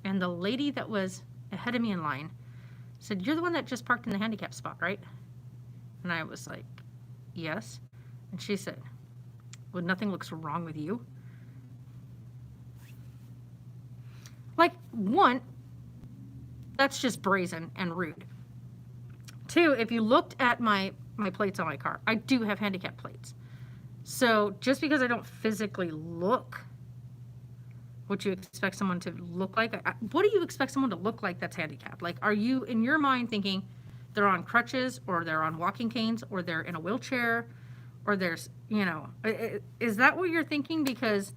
and the lady that was ahead of me in line said, "You're the one that just parked in the handicap spot, right?" And I was like, "Yes." And she said, "Well, nothing looks wrong with you." Like, 1, that's just brazen and rude. 2, if you looked at my plates on my car, I do have handicap plates. So just because I don't physically look what you expect someone to look like, what do you expect someone to look like that's handicapped? Like, are you in your mind thinking they're on crutches, or they're on walking canes, or they're in a wheelchair, or there's, is that what you're thinking? Because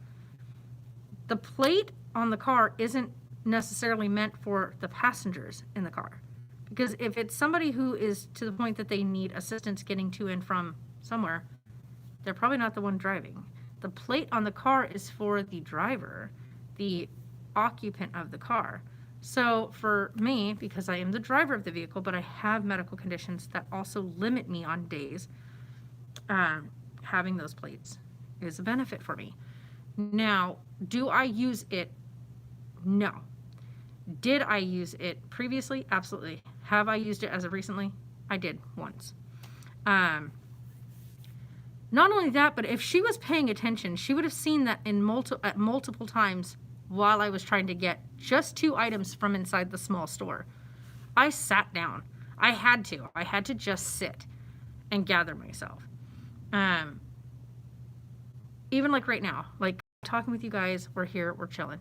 the plate on the car isn't necessarily meant for the passengers in the car. Because if it's somebody who is to the point that they need assistance getting to and from somewhere, they're probably not the one driving. The plate on the car is for the driver, the occupant of the car. So for me, because I am the driver of the vehicle, but I have medical conditions that also limit me on days, having those plates is a benefit for me. Now, do I use it? No. Did I use it previously? Absolutely. Have I used it as of recently? I did once. Not only that, but if she was paying attention, she would have seen that at multiple times while I was trying to get just 2 items from inside the small store. I sat down. I had to just sit and gather myself. even like right now, like talking with you guys, we're here, we're chilling.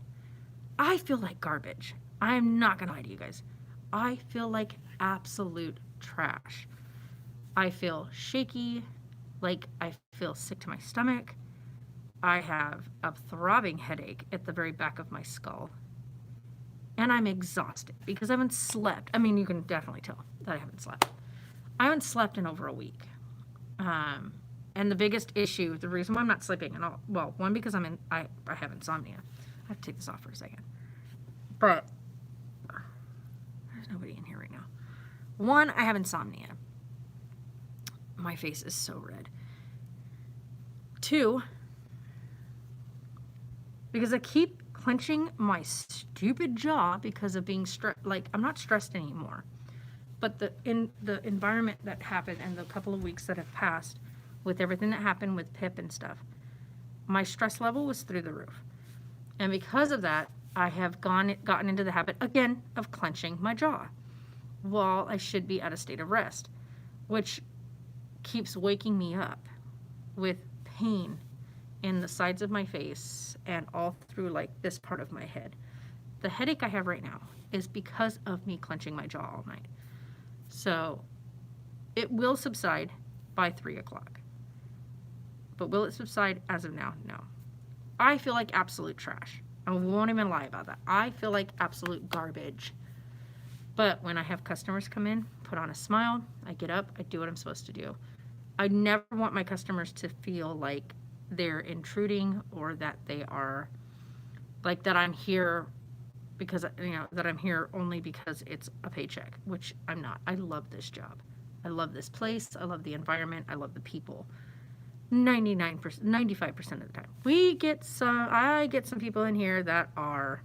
I feel like garbage. I'm not gonna lie to you guys. I feel like absolute trash. I feel shaky, like I feel sick to my stomach. I have a throbbing headache at the very back of my skull. And I'm exhausted because I haven't slept. I mean, you can definitely tell that I haven't slept. I haven't slept in over a week. And the biggest issue, the reason why I'm not sleeping, and well, one, because I have insomnia. I have to take this off for a second. But there's nobody in here right now. One, I have insomnia. My face is so red. Two, because I keep clenching my stupid jaw because of being stressed. Like, I'm not stressed anymore. But the environment that happened and the couple of weeks that have passed with everything that happened with Pip and stuff, my stress level was through the roof. And because of that, I have gotten into the habit, again, of clenching my jaw while I should be at a state of rest, which keeps waking me up with pain in the sides of my face and all through like this part of my head. The headache I have right now is because of me clenching my jaw all night. So it will subside by 3 o'clock. But will it subside as of now? No. I feel like absolute trash. I won't even lie about that. I feel like absolute garbage. But when I have customers come in, put on a smile, I get up, I do what I'm supposed to do. I never want my customers to feel like they're intruding or that they are, like that I'm here because, that I'm here only because it's a paycheck, which I'm not. I love this job. I love this place. I love the environment. I love the people. 99%, 95% of the time. I get some people in here that are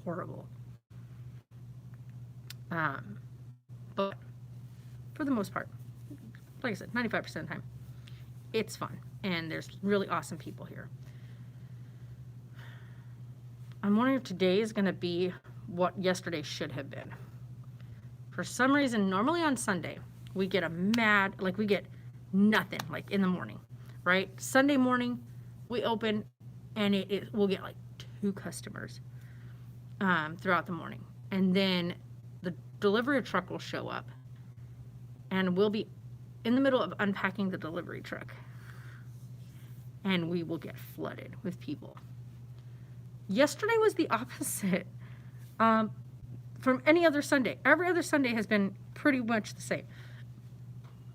horrible. But for the most part, like I said, 95% of the time, it's fun. And there's really awesome people here. I'm wondering if today is going to be what yesterday should have been. For some reason, normally on Sunday, we get we get nothing, like in the morning, right? Sunday morning, we open, and we'll get like 2 customers throughout the morning. And then the delivery truck will show up, and we'll be in the middle of unpacking the delivery truck. And we will get flooded with people. Yesterday was the opposite from any other Sunday. Every other Sunday has been pretty much the same.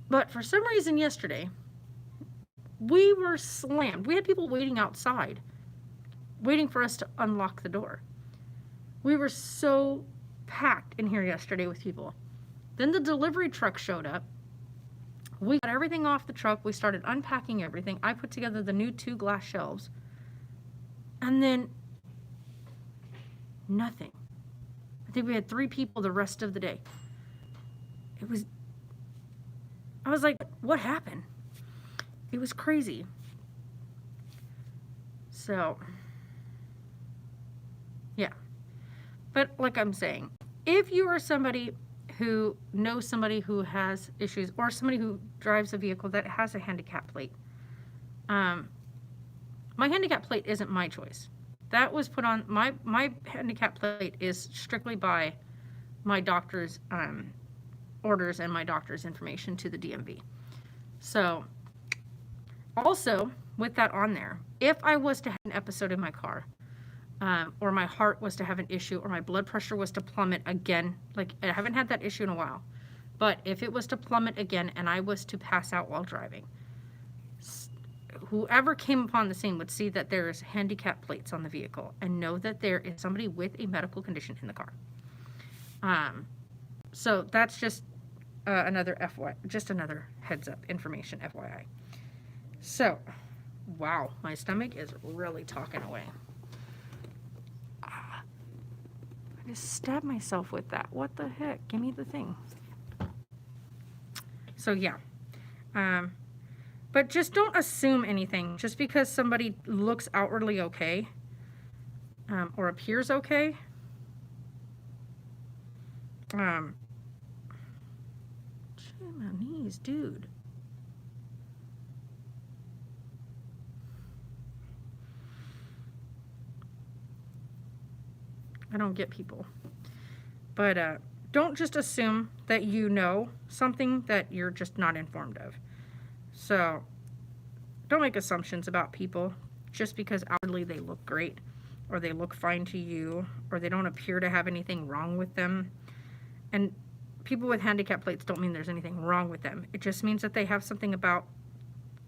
But for some reason yesterday, we were slammed. We had people waiting outside, waiting for us to unlock the door. We were so packed in here yesterday with people. Then the delivery truck showed up. We got everything off the truck. We started unpacking everything. I put together the new 2 glass shelves. And then nothing. I think we had 3 people the rest of the day. I was like, what happened? It was crazy. So, yeah. But like I'm saying, if you are somebody who knows somebody who has issues or somebody who drives a vehicle that has a handicap plate, my handicap plate isn't my choice. That was put on, my handicap plate is strictly by my doctor's orders and my doctor's information to the DMV. So, also, with that on there, if I was to have an episode in my car, or my heart was to have an issue, or my blood pressure was to plummet again, like I haven't had that issue in a while, but if it was to plummet again and I was to pass out while driving, whoever came upon the scene would see that there is handicap plates on the vehicle and know that there is somebody with a medical condition in the car. So that's just another heads up information, FYI. So, wow, my stomach is really talking away. I just stabbed myself with that. What the heck? Give me the thing. So, yeah. But just don't assume anything. Just because somebody looks outwardly okay, or appears okay, gee, my knees, dude. I don't get people. But don't just assume that you know something that you're just not informed of. So don't make assumptions about people just because outwardly they look great or they look fine to you or they don't appear to have anything wrong with them. And people with handicap plates don't mean there's anything wrong with them. It just means that they have something about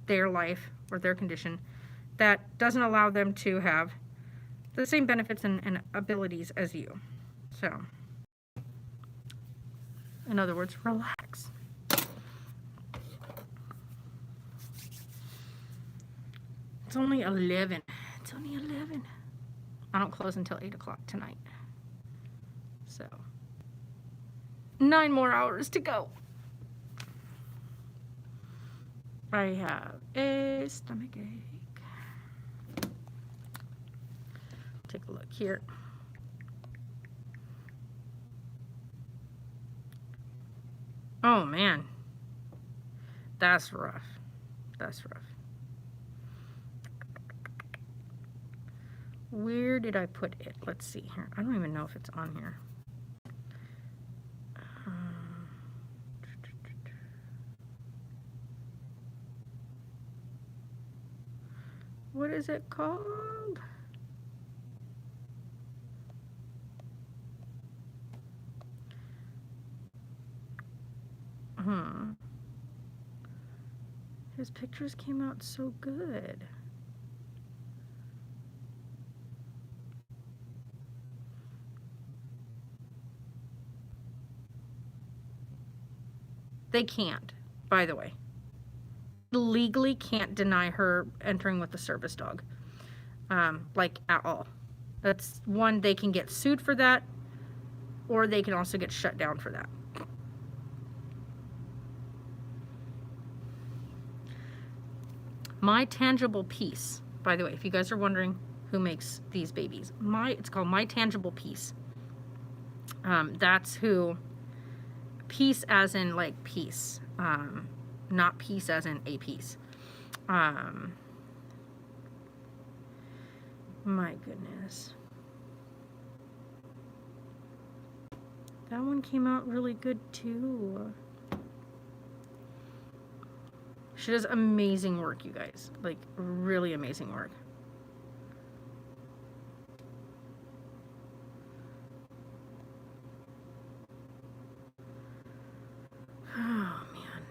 their life or their condition that doesn't allow them to have the same benefits and abilities as you. So, in other words, relax. It's only 11. It's only 11. I don't close until 8 o'clock tonight. So, 9 more hours to go. I have a stomach ache. Take a look here. Oh man, that's rough. That's rough. Where did I put it? Let's see here. I don't even know if it's on here. What is it called? His pictures came out so good. They can't, by the way. Legally can't deny her entering with the service dog. Like at all. That's one, they can get sued for that, or they can also get shut down for that. My Tangible Peace, by the way, if you guys are wondering who makes these babies, it's called My Tangible Peace. That's who, peace as in like peace, not peace as in a piece. My goodness. That one came out really good too. She does amazing work, you guys. Like, really amazing work. Oh, man.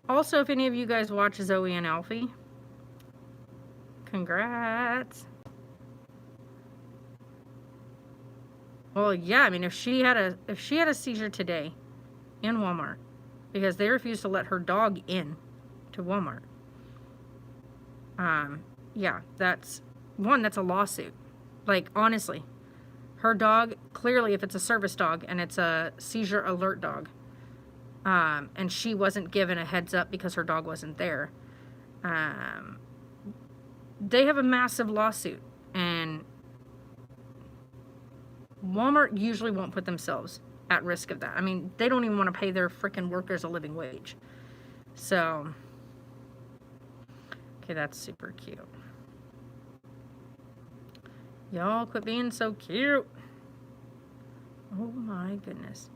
Also, if any of you guys watch Zoe and Alfie, congrats. Well, yeah, I mean, if she had a seizure today in Walmart because they refused to let her dog in to Walmart. Yeah, that's a lawsuit. Like, honestly, her dog, clearly if it's a service dog and it's a seizure alert dog, and she wasn't given a heads up because her dog wasn't there, they have a massive lawsuit, and Walmart usually won't put themselves at risk of that. I mean, they don't even want to pay their freaking workers a living wage. So, okay, that's super cute. Y'all quit being so cute. Oh my goodness.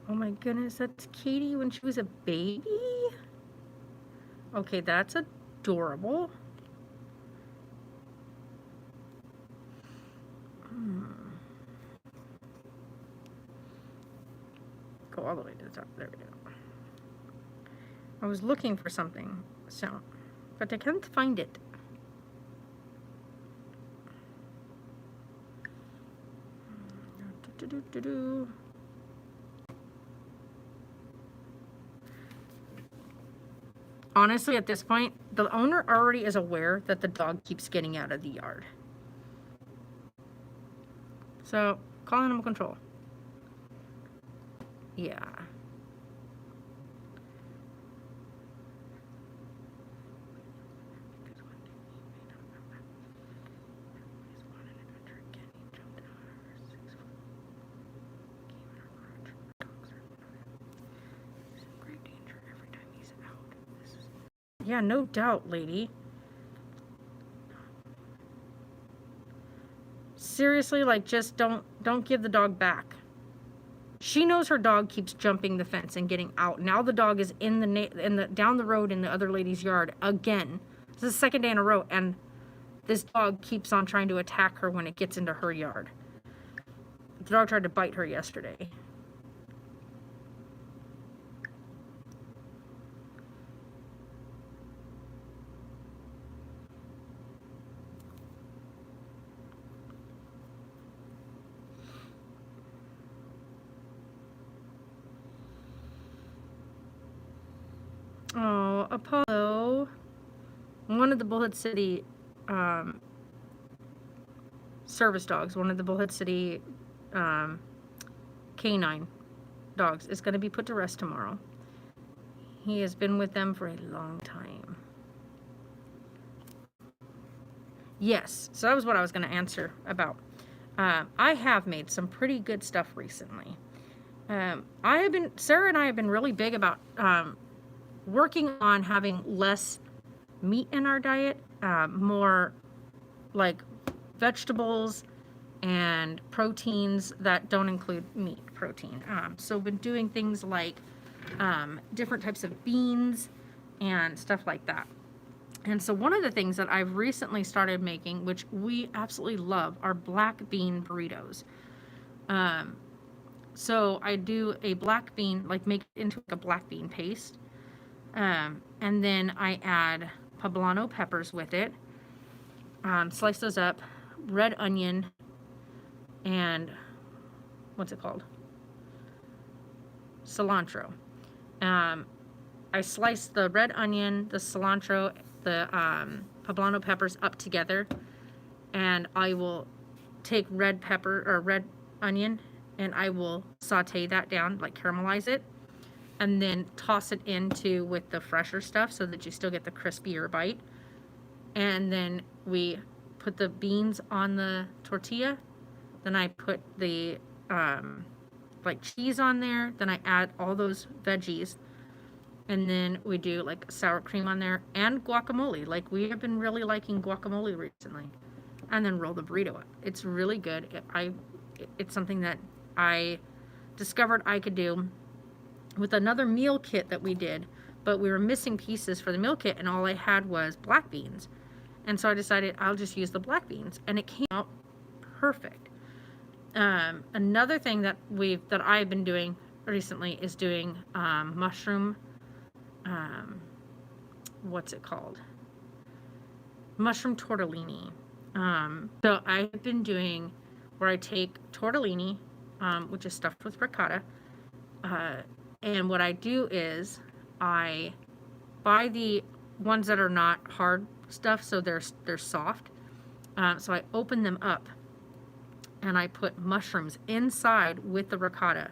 Oh my goodness, that's Katie when she was a baby? Okay, that's adorable. Go all the way to the top. There we go. I was looking for something, so, but I can't find it. Do-do-do-do. Honestly, at this point, the owner already is aware that the dog keeps getting out of the yard. So, call animal control. Yeah. Yeah, no doubt, lady. Seriously, like, just don't give the dog back. She knows her dog keeps jumping the fence and getting out. Now the dog is in the down the road in the other lady's yard again. This is the second day in a row, and this dog keeps on trying to attack her when it gets into her yard. The dog tried to bite her yesterday. Oh, Apollo. One of the Bullhead City service dogs, one of the Bullhead City canine dogs, is going to be put to rest tomorrow. He has been with them for a long time. Yes, so that was what I was going to answer about. I have made some pretty good stuff recently. Sarah and I have been really big about working on having less meat in our diet, more like vegetables and proteins that don't include meat protein. So been doing things like different types of beans and stuff like that. And so one of the things that I've recently started making, which we absolutely love, are black bean burritos. So I do a black bean, like make it into a black bean paste. And then I add poblano peppers with it. Slice those up, red onion, and what's it called? Cilantro. I slice the red onion, the cilantro, the poblano peppers up together, and I will take red pepper or red onion, and I will saute that down, like caramelize it, and then toss it into with the fresher stuff so that you still get the crispier bite. And then we put the beans on the tortilla. Then I put the like cheese on there. Then I add all those veggies. And then we do like sour cream on there and guacamole. Like we have been really liking guacamole recently. And then roll the burrito up. It's really good. It's something that I discovered I could do with another meal kit that we did, but we were missing pieces for the meal kit, and all I had was black beans. And so I decided I'll just use the black beans, and it came out perfect. Another thing that I've been doing recently is doing mushroom, what's it called? Mushroom tortellini. So I've been doing where I take tortellini, which is stuffed with ricotta, and what I do is I buy the ones that are not hard stuff, so they're soft. So I open them up and I put mushrooms inside with the ricotta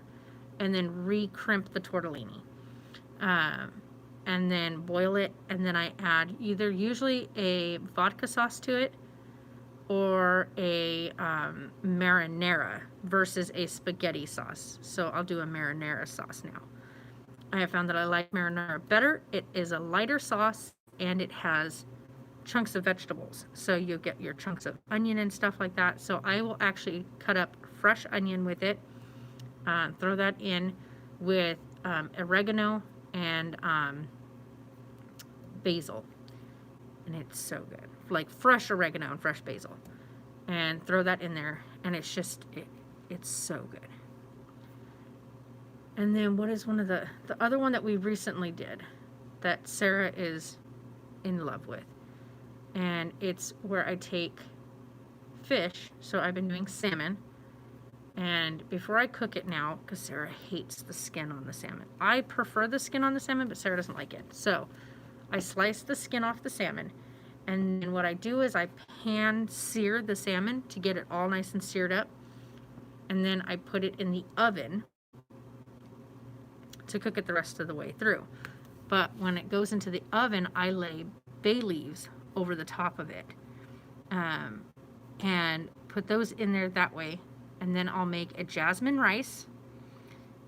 and then re-crimp the tortellini. And then boil it, and then I add usually a vodka sauce to it or a marinara versus a spaghetti sauce. So I'll do a marinara sauce now. I have found that I like marinara better. It is a lighter sauce and it has chunks of vegetables. So you'll get your chunks of onion and stuff like that. So I will actually cut up fresh onion with it, throw that in with oregano and basil. And it's so good. Like fresh oregano and fresh basil. And throw that in there. And it's just, it's so good. And then what is one of the other one that we recently did that Sarah is in love with? And it's where I take fish. So I've been doing salmon. And before I cook it now, because Sarah hates the skin on the salmon. I prefer the skin on the salmon, but Sarah doesn't like it. So I slice the skin off the salmon. And then what I do is I pan sear the salmon to get it all nice and seared up. And then I put it in the oven to cook it the rest of the way through. But when it goes into the oven, I lay bay leaves over the top of it. And put those in there that way. And then I'll make a jasmine rice.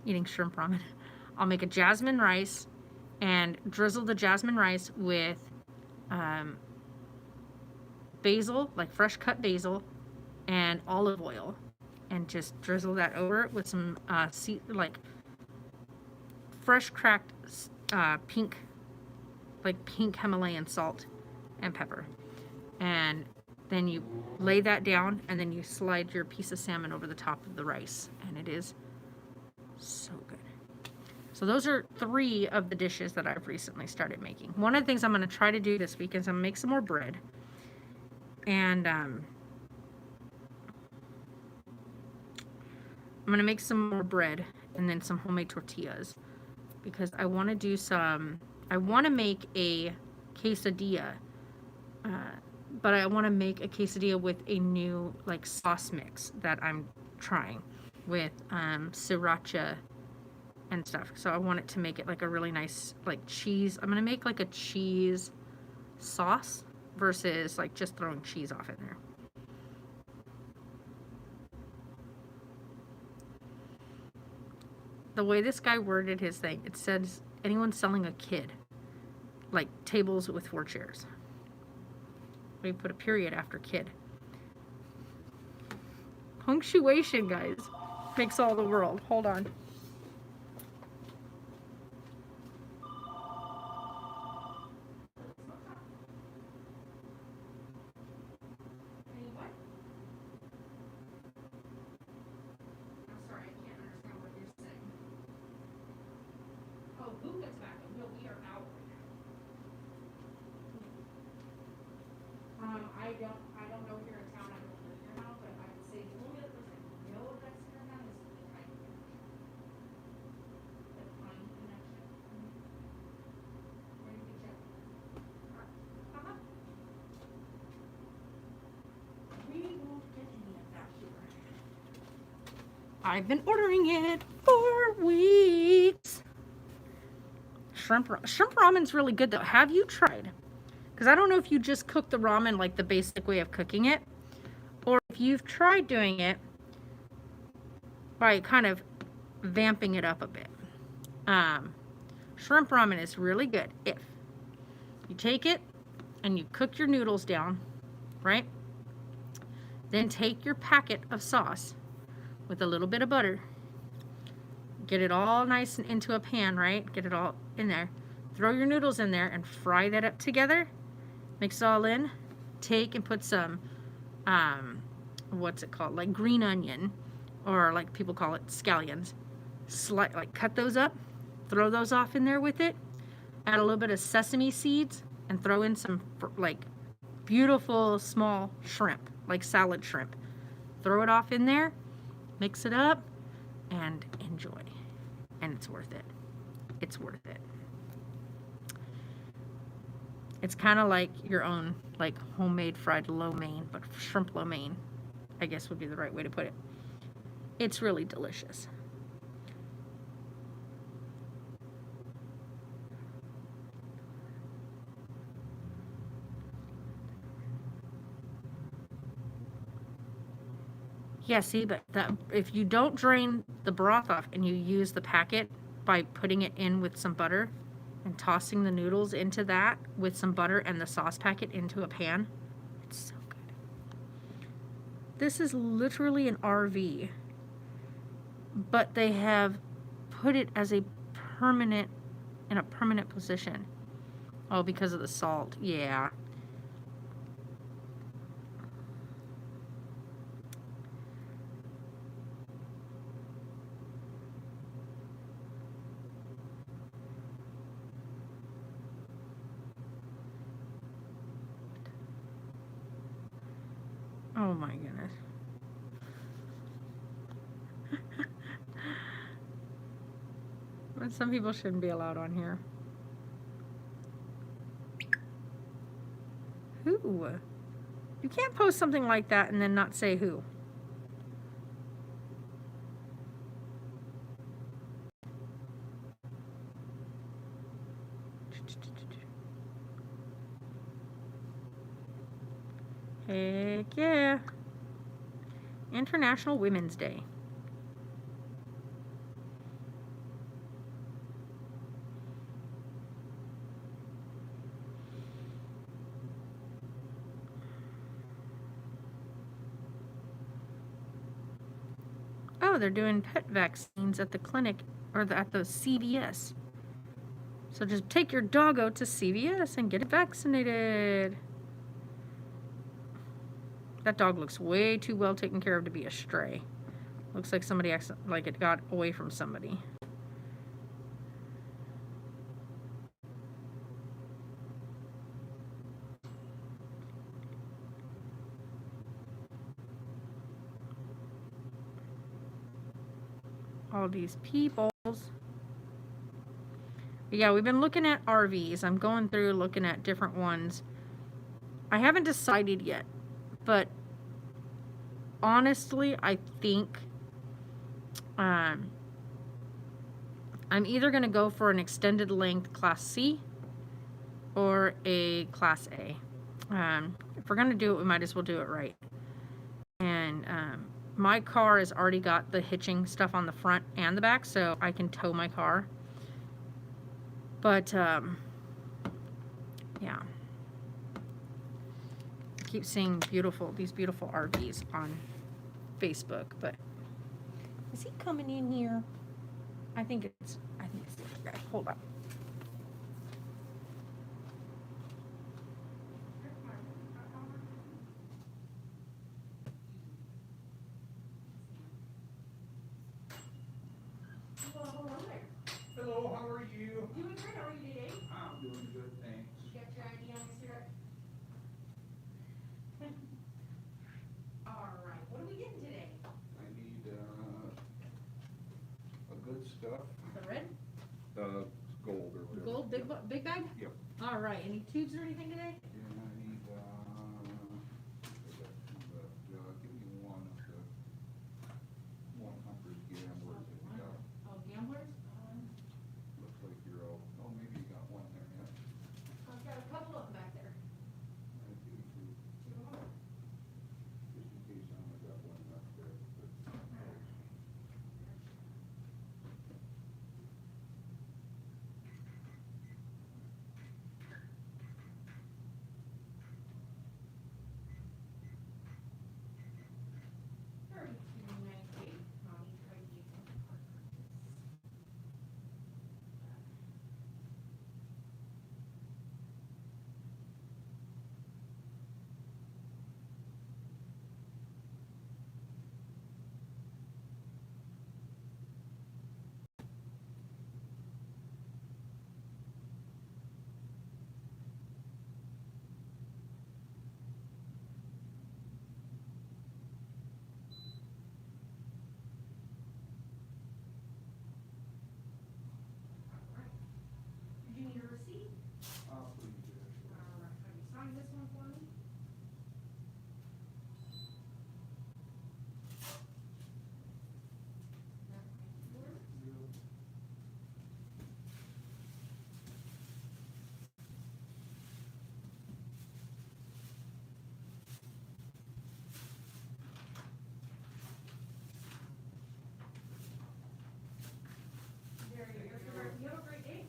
Eating shrimp ramen. I'll make a jasmine rice and drizzle the jasmine rice with basil, like fresh cut basil, and olive oil, and just drizzle that over it with some like fresh cracked pink Himalayan salt and pepper. And then you lay that down, and then you slide your piece of salmon over the top of the rice, and it is so good. So those are 3 of the dishes that I've recently started making. One of the things I'm going to try to do this week is I'm going to make some more bread. And I'm going to make some more bread and then some homemade tortillas, because I want to do I want to make a quesadilla, but I want to make a quesadilla with a new like sauce mix that I'm trying with sriracha and stuff. So I want it to make it like a really nice like cheese. I'm going to make like a cheese sauce versus like just throwing cheese off in there. The way this guy worded his thing, it says anyone selling a kid, like tables with 4 chairs. We put a period after kid. Punctuation, guys, makes all the world. Hold on. I don't know here in town, I don't live here now, but I would say the only other person I know that's here now is the Pine Connection. The Pine Connection. Where did you check? We won't get any of that here. I've been ordering it for weeks. Shrimp ramen's really good though. Have you tried? Because I don't know if you just cook the ramen like the basic way of cooking it, or if you've tried doing it by kind of vamping it up a bit. Shrimp ramen is really good if you take it and you cook your noodles down, right? Then take your packet of sauce with a little bit of butter. Get it all nice and into a pan, right? Get it all in there. Throw your noodles in there and fry that up together. Mix it all in. Take and put some, what's it called? Like green onion, or like people call it scallions. Like cut those up, throw those off in there with it. Add a little bit of sesame seeds and throw in some like beautiful small shrimp, like salad shrimp. Throw it off in there, mix it up, and enjoy. And it's worth it. It's worth it. It's kind of like your own, like, homemade fried lo mein, but shrimp lo mein, I guess would be the right way to put it. It's really delicious. Yeah, see, but if you don't drain the broth off and you use the packet by putting it in with some butter and tossing the noodles into that with some butter and the sauce packet into a pan, it's so good. This is literally an RV, but they have put it as in a permanent position. Oh, because of the salt. Yeah. Oh my goodness. But some people shouldn't be allowed on here. Who? You can't post something like that and then not say who. Heck yeah. International Women's Day. know, they're doing pet vaccines at the clinic or at the CVS. So just take your doggo to CVS and get it vaccinated. That dog looks way too well taken care of to be a stray. Looks like somebody like it got away from somebody. All these peoples. Yeah, we've been looking at RVs. I'm going through looking at different ones. I haven't decided yet, but honestly, I think I'm either going to go for an extended length Class C or a Class A. If we're going to do it, we might as well do it right. And my car has already got the hitching stuff on the front and the back, so I can tow my car. But, yeah. I keep seeing these beautiful RVs on Facebook, but is he coming in here? I think it's the other guy. Hold up. Hello, how are you? Doing great, how are you today? I'm doing good, thanks. You got your ID on, Mr. All right, what are we getting today? I need, a good stuff, The red? gold or whatever. Gold big bag? Yep. All right. Any tubes or anything today? And I need, give me one of the 100 gamblers that you got. Oh, gamblers? Looks like you're all, oh, maybe you got one there, yeah. I've got a couple of them back there. I do too. Just in case I only got one left there, but. Did you need a receipt? Please, All right, have you signed this one for me? There you go. You have a great day.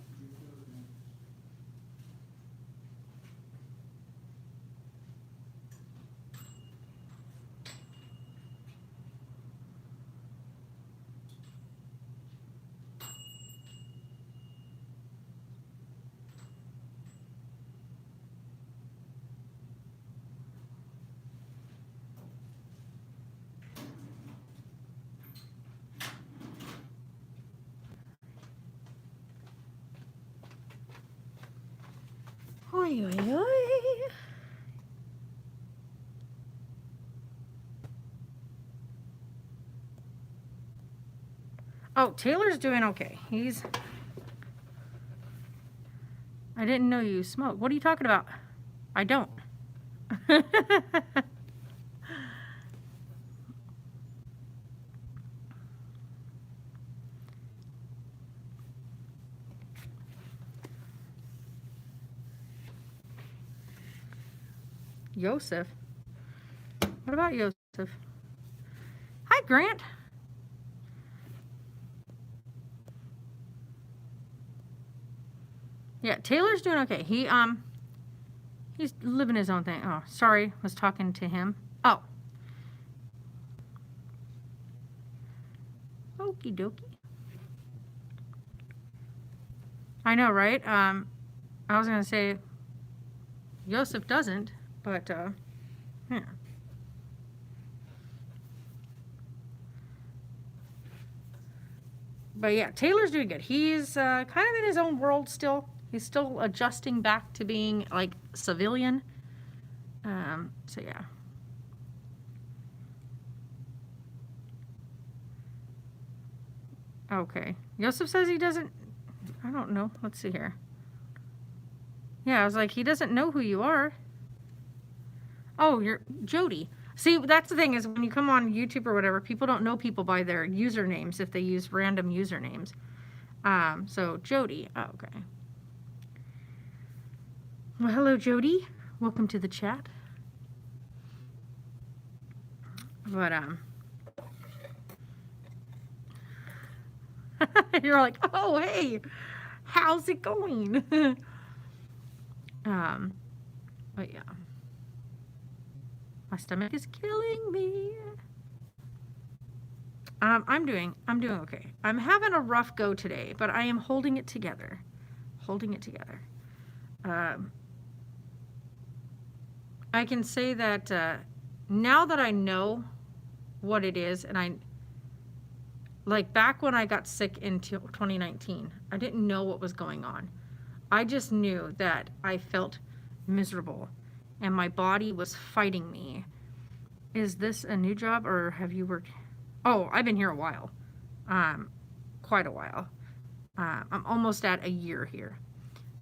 Oi, oi, oi. Oh, Taylor's doing okay. I didn't know you smoke. What are you talking about? I don't. Yosef. What about Yosef? Hi, Grant. Yeah, Taylor's doing okay. He's living his own thing. Oh, sorry, was talking to him. Oh. Okie dokie. I know, right? I was gonna say Joseph doesn't, but yeah. But yeah, Taylor's doing good. He's kind of in his own world still. He's still adjusting back to being like civilian. So yeah. Okay. Joseph says he doesn't. I don't know. Let's see here. Yeah, I was like, he doesn't know who you are. Oh, you're Jody. See, that's the thing is when you come on YouTube or whatever, people don't know people by their usernames if they use random usernames. So Jody. Oh, okay. Well, hello, Jody. Welcome to the chat. But you're like, oh, hey, how's it going? But yeah. My stomach is killing me. I'm doing okay. I'm having a rough go today, but I am holding it together. Holding it together. I can say that now that I know what it is, and I like back when I got sick in 2019, I didn't know what was going on. I just knew that I felt miserable and my body was fighting me. Is this a new job or have you worked? Oh, I've been here a while. Quite a while. I'm almost at a year here.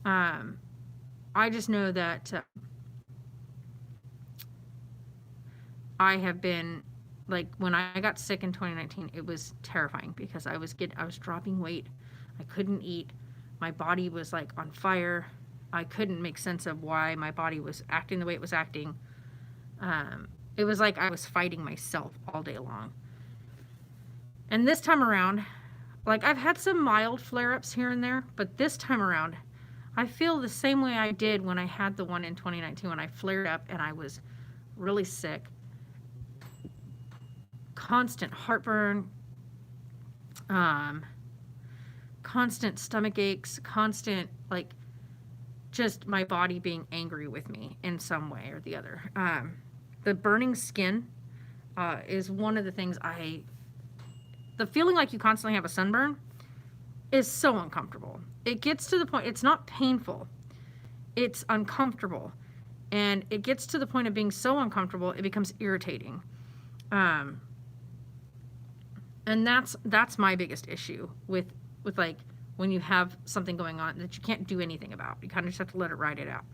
I just know that I have been like when I got sick in 2019, it was terrifying because I was dropping weight. I couldn't eat. My body was like on fire. I couldn't make sense of why my body was acting the way it was acting. It was like I was fighting myself all day long. And this time around, like I've had some mild flare-ups here and there, but this time around, I feel the same way I did when I had the one in 2019 when I flared up and I was really sick. Constant heartburn, constant stomach aches, constant like just my body being angry with me in some way or the other. The burning skin is one of the things the feeling like you constantly have a sunburn is so uncomfortable. It gets to the point, it's not painful, it's uncomfortable. And it gets to the point of being so uncomfortable, it becomes irritating. And that's my biggest issue with like when you have something going on that you can't do anything about. You kind of just have to let it ride it out.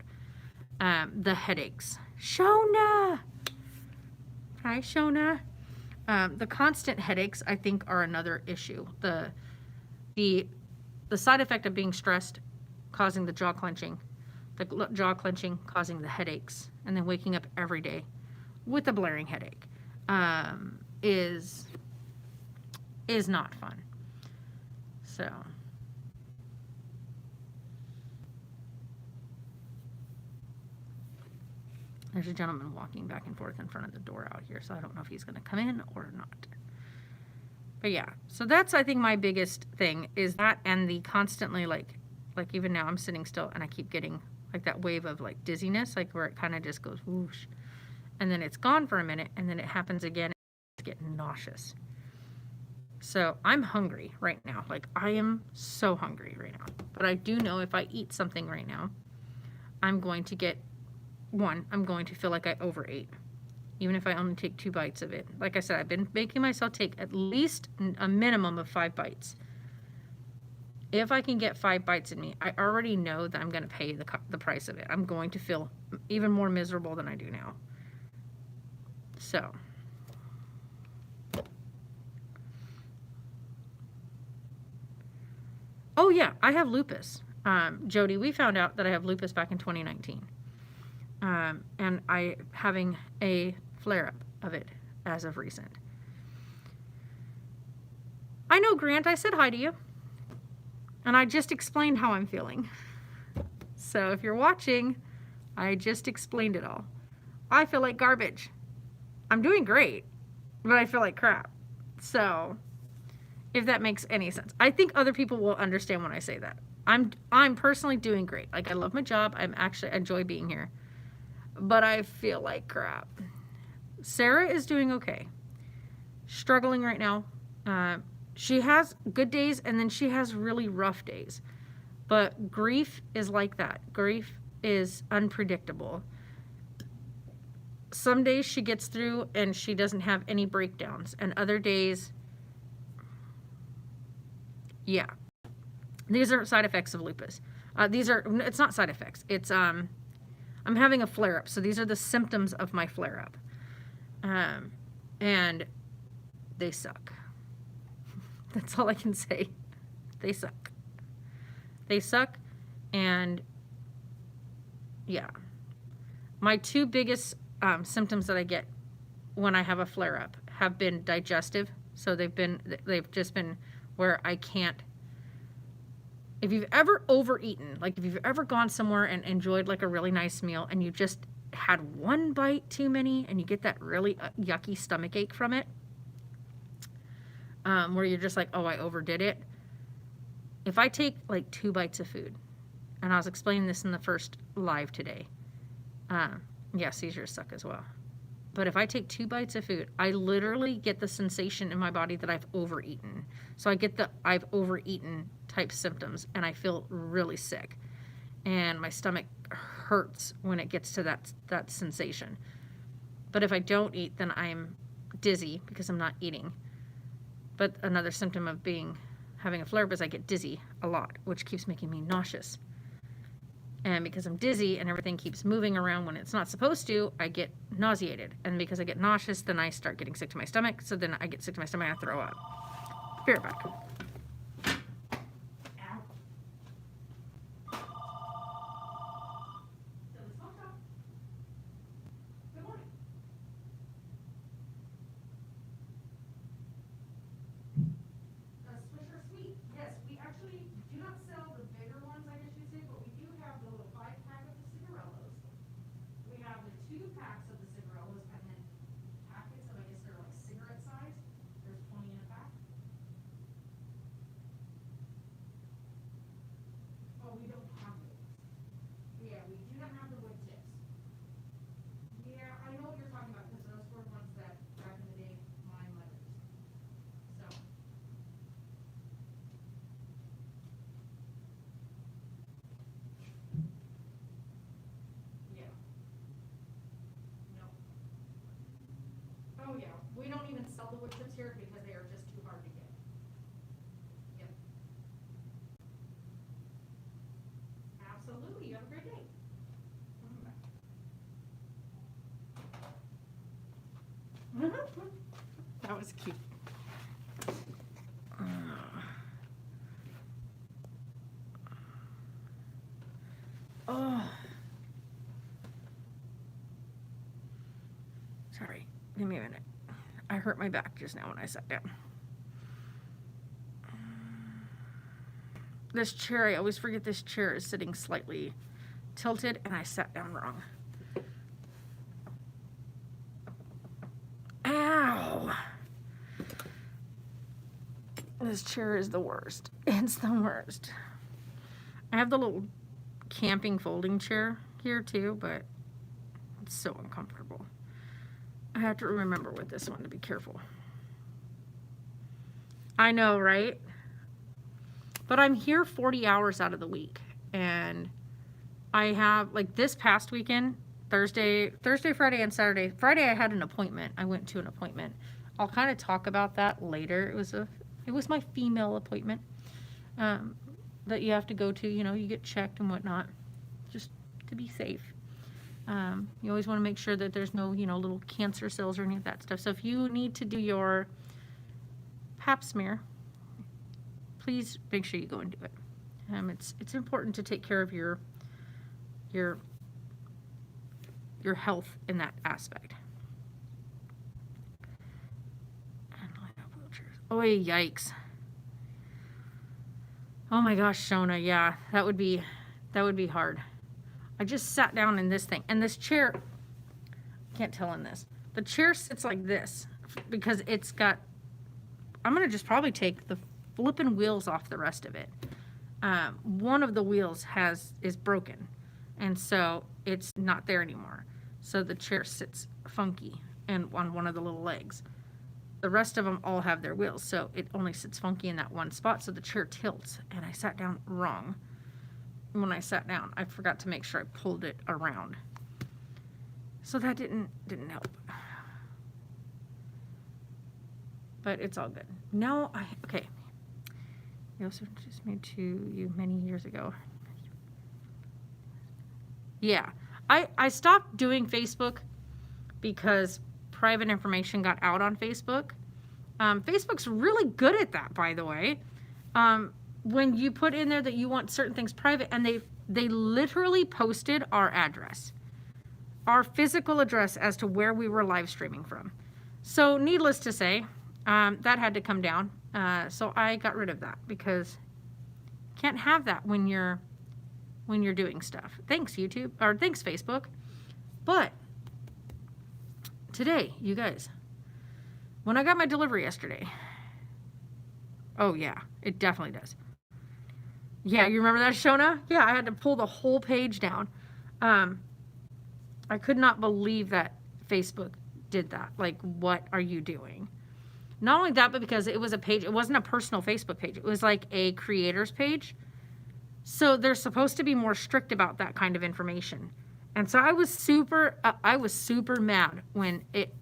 The headaches. Shona! Hi, Shona. The constant headaches, I think, are another issue. The side effect of being stressed causing the jaw clenching causing the headaches, and then waking up every day with a blaring headache is not fun. So there's a gentleman walking back and forth in front of the door out here, so I don't know if he's going to come in or not. But yeah, so that's, I think, my biggest thing is that, and the constantly like even now I'm sitting still and I keep getting like that wave of like dizziness, like where it kind of just goes whoosh, and then it's gone for a minute, and then it happens again, and I get nauseous. So I'm hungry right now. Like I am so hungry right now. But I do know if I eat something right now, I'm going to feel like I overate. Even if I only take 2 bites of it. Like I said, I've been making myself take at least a minimum of 5 bites. If I can get 5 bites in me, I already know that I'm going to pay the price of it. I'm going to feel even more miserable than I do now. So. Oh yeah, I have lupus. Jody, we found out that I have lupus back in 2019. And I having a flare-up of it as of recent. I know, Grant, I said hi to you. And I just explained how I'm feeling. So if you're watching, I just explained it all. I feel like garbage. I'm doing great, but I feel like crap. So if that makes any sense. I think other people will understand when I say that. I'm personally doing great. Like, I love my job. I enjoy being here. But I feel like crap. Sarah is doing okay. Struggling right now. She has good days and then she has really rough days. But grief is like that. Grief is unpredictable. Some days she gets through and she doesn't have any breakdowns, and other days, yeah. These are side effects of lupus. It's not side effects. It's, I'm having a flare-up. So these are the symptoms of my flare-up. And they suck. That's all I can say. They suck. They suck. And yeah. My two biggest symptoms that I get when I have a flare-up have been digestive. So they've just been where I can't. If you've ever overeaten, like if you've ever gone somewhere and enjoyed like a really nice meal and you just had one bite too many and you get that really yucky stomach ache from it, where you're just like, oh, I overdid it. If I take like 2 bites of food, and I was explaining this in the first live today, yeah, seizures suck as well. But if I take 2 bites of food, I literally get the sensation in my body that I've overeaten. So I get the I've overeaten type symptoms, and I feel really sick. And my stomach hurts when it gets to that sensation. But if I don't eat, then I'm dizzy because I'm not eating. But another symptom of having a flare-up is I get dizzy a lot, which keeps making me nauseous. And because I'm dizzy and everything keeps moving around when it's not supposed to, I get nauseated. And because I get nauseous, then I start getting sick to my stomach. So then I get sick to my stomach and I throw up. Be right back. Swisher Sweet, yes, we actually do not sell the bigger ones, I guess you'd say, but we do have the little 5-pack of the cigarellos. We have the 2 packs of the cigarellos, and then packets of, I guess they're like cigarette size. There's 20 in a pack. Oh, we don't have those. Yeah, we do not have the wood tips. Yeah, I know what you're talking about, because those were ones that back in the day, my mother used. So. Yeah. No. Oh, yeah, we don't even sell the wood chips here because they are just too hard to get. Yep. Absolutely, you have a great day. That was cute. Oh. Sorry, give me a minute. I hurt my back just now when I sat down. This chair, I always forget this chair is sitting slightly tilted and I sat down wrong. Ow! This chair is the worst. It's the worst. I have the little camping folding chair here too, but it's so uncomfortable. I have to remember with this one to be careful. I know, right? But I'm here 40 hours out of the week. And I have, like this past weekend, Thursday, Friday, and Saturday. Friday I had an appointment. I went to an appointment. I'll kind of talk about that later. It was my female appointment that you have to go to. You know, you get checked and whatnot, just to be safe. You always want to make sure that there's no, little cancer cells or any of that stuff. So if you need to do your pap smear, please make sure you go and do it. It's important to take care of your health in that aspect. Oh, yikes. Oh my gosh, Shona, yeah, that would be hard. I just sat down in this thing, and this chair, I can't tell in this. The chair sits like this because it's got I'm gonna just probably take the flipping wheels off the rest of it. One of the wheels is broken, and so it's not there anymore. So the chair sits funky and on one of the little legs. The rest of them all have their wheels, so it only sits funky in that one spot, so the chair tilts, and I sat down wrong. When I sat down, I forgot to make sure I pulled it around. So that didn't help. But it's all good. Now, okay. We also introduced me to you many years ago. Yeah. I stopped doing Facebook because private information got out on Facebook. Facebook's really good at that, by the way. When you put in there that you want certain things private, and they literally posted our address, our physical address as to where we were live streaming from. So needless to say, that had to come down. So I got rid of that because you can't have that when you're doing stuff. Thanks YouTube, or thanks Facebook. But today, you guys, when I got my delivery yesterday, oh yeah, it definitely does. Yeah, you remember that, Shona? Yeah, I had to pull the whole page down. I could not believe that Facebook did that. Like, what are you doing? Not only that, but because it was a page, it wasn't a personal Facebook page. It was like a creator's page. So they're supposed to be more strict about that kind of information. And so I was super mad when it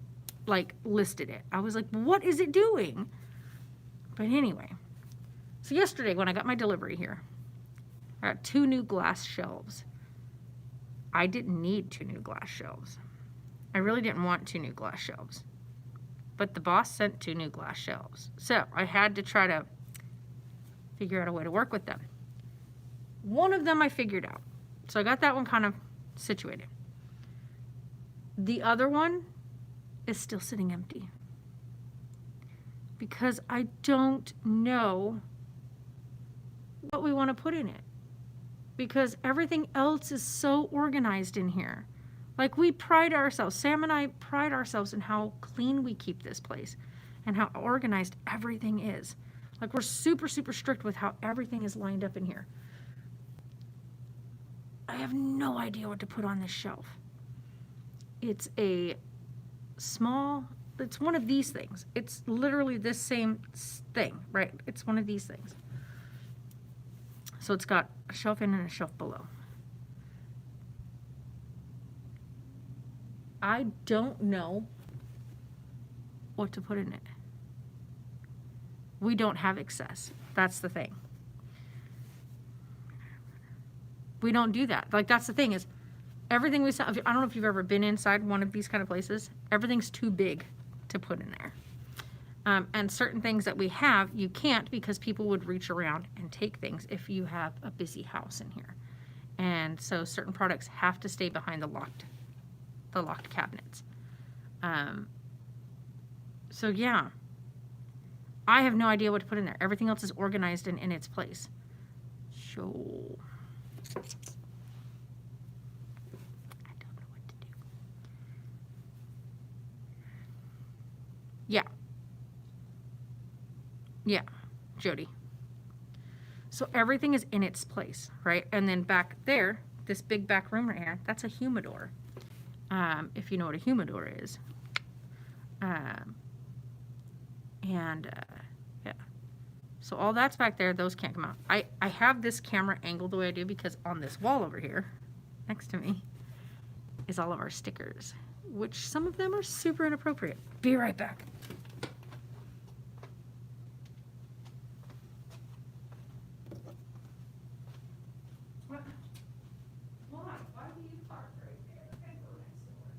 like listed it. I was like, what is it doing? But anyway, so yesterday when I got my delivery here, I got 2 new glass shelves. I didn't need 2 new glass shelves. I really didn't want 2 new glass shelves. But the boss sent 2 new glass shelves. So I had to try to figure out a way to work with them. One of them I figured out. So I got that one kind of situated. The other one is still sitting empty. Because I don't know what we want to put in it. Because everything else is so organized in here. Like, we pride ourselves, Sam and I pride ourselves in how clean we keep this place and how organized everything is. Like, we're super, super strict with how everything is lined up in here. I have no idea what to put on this shelf. It's a small, it's one of these things. It's literally this same thing, right? It's one of these things. So it's got a shelf in and a shelf below. I don't know what to put in it. We don't have excess. That's the thing. We don't do that. Like, that's the thing is, everything we sell, I don't know if you've ever been inside one of these kind of places. Everything's too big to put in there. And certain things that we have, you can't because people would reach around and take things if you have a busy house in here. And so certain products have to stay behind the locked cabinets. So yeah, I have no idea what to put in there. Everything else is organized and in its place. So I don't know what to do. Yeah, Jody. So everything is in its place, right? And then back there, this big back room right here, that's a humidor. If you know what a humidor is. Yeah. So all that's back there, those can't come out. I have this camera angled the way I do because on this wall over here, next to me, is all of our stickers, which some of them are super inappropriate. Be right back. Why do you park right there and go next door?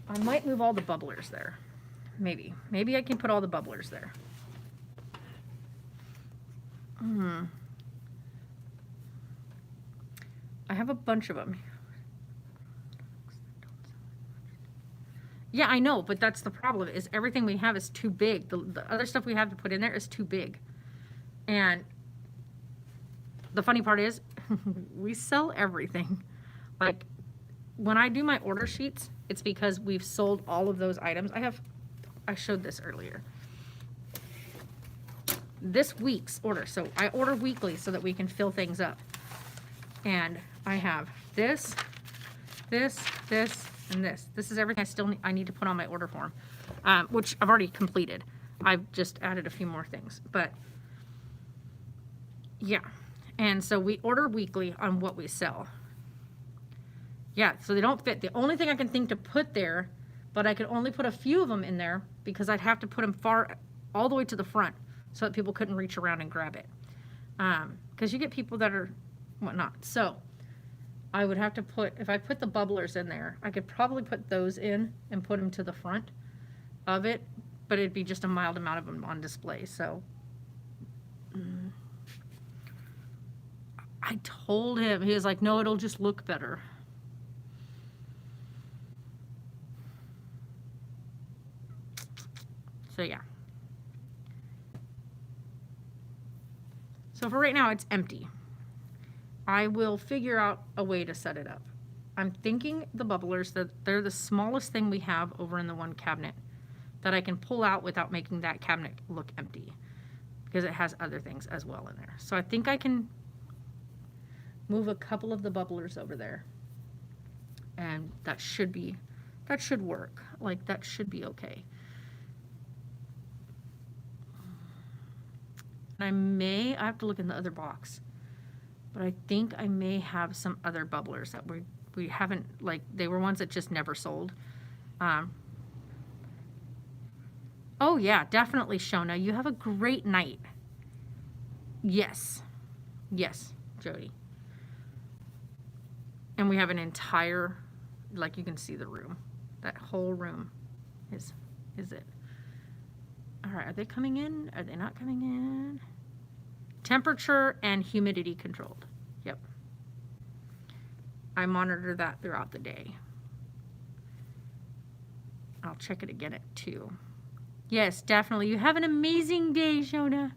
I might move all the bubblers there. Maybe I can put all the bubblers there. I have a bunch of them. Yeah, I know, but that's the problem, is everything we have is too big. The other stuff we have to put in there is too big. And the funny part is, we sell everything. Like, when I do my order sheets, it's because we've sold all of those items. I showed this earlier. This week's order, so I order weekly so that we can fill things up. And I have this, and this. This is everything I need to put on my order form, which I've already completed. I've just added a few more things, but yeah. And so we order weekly on what we sell. Yeah, so they don't fit. The only thing I can think to put there, but I could only put a few of them in there because I'd have to put them all the way to the front so that people couldn't reach around and grab it. Because you get people that are whatnot. So I would have to put, if I put the bubblers in there, I could probably put those in and put them to the front of it, but it'd be just a mild amount of them on display. So I told him, he was like, no, it'll just look better. So yeah. So for right now, it's empty. I will figure out a way to set it up. I'm thinking the bubblers, that they're the smallest thing we have over in the one cabinet that I can pull out without making that cabinet look empty, because it has other things as well in there. So I think I can move a couple of the bubblers over there, and that should work. Like, that should be okay. And I have to look in the other box, but I think I may have some other bubblers that we haven't, like, they were ones that just never sold. Oh yeah, definitely, Shona. You have a great night. Yes, Jody. And we have an entire, like, you can see the room. That whole room is it. All right, are they coming in? Are they not coming in? Temperature and humidity controlled. Yep. I monitor that throughout the day. I'll check it again at 2. Yes, definitely. You have an amazing day, Shona.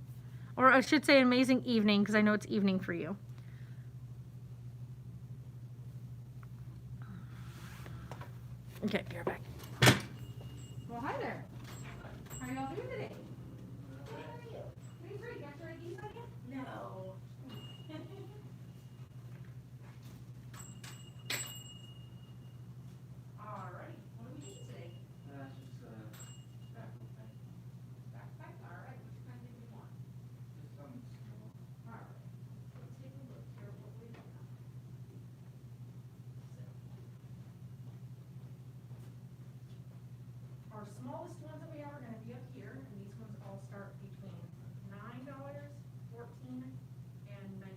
Or I should say an amazing evening, because I know it's evening for you. Okay, be right back. Well, hi there. How are y'all doing today? How are you? Doing great. Got your IDs on you? No. All right. What do we need today? Backpack? All right. Which kind did you want? All right. Let's take a look here what we have. Our smallest ones that we have are going to be up here, and these ones all start between $9, $14, and $19.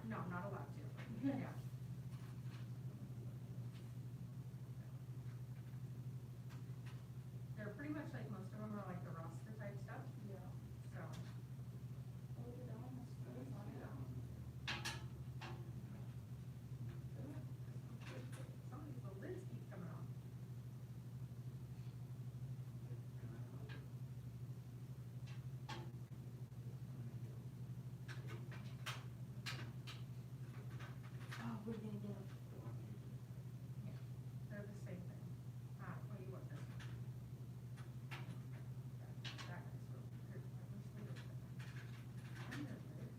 No, not allowed to. Yeah. They're pretty much like, most of them are like the roster type stuff, Yeah. so. Oh, look at that one, that's really fun. Some of these little lids keep coming off. Oh, we're gonna get them. They're the same thing. What do you want this one? That guy's real, here, which lid is that? Under lid.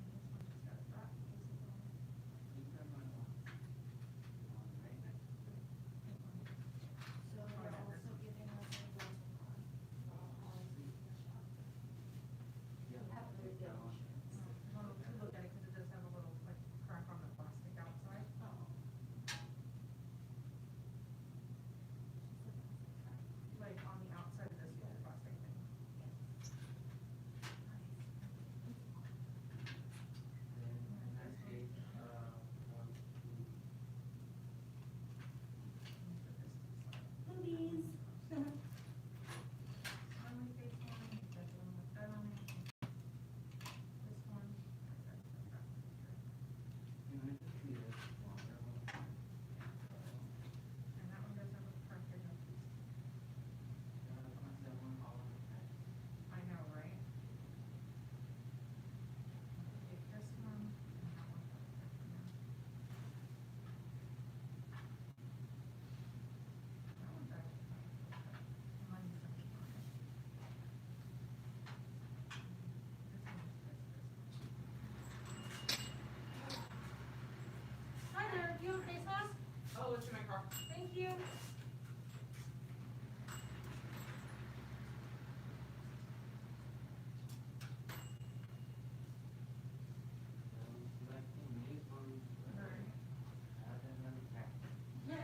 This one just got a drop. So they're also giving us a rental car for all houses in the shop. Have very good insurance. Well, to look at it, cause it does have a little like crack on the plastic outside. Oh. Like on the outside of this little plastic thing. Movies. Smiley face one, that one with that on it. This one. And that one does have a crack in it. I know, right? Take this one, and that one. That one's actually kind of cool. Mine is something on it. This one is this one. Hi there, do you have a face mask? Oh, it's in my car. Thank you. Yeah. I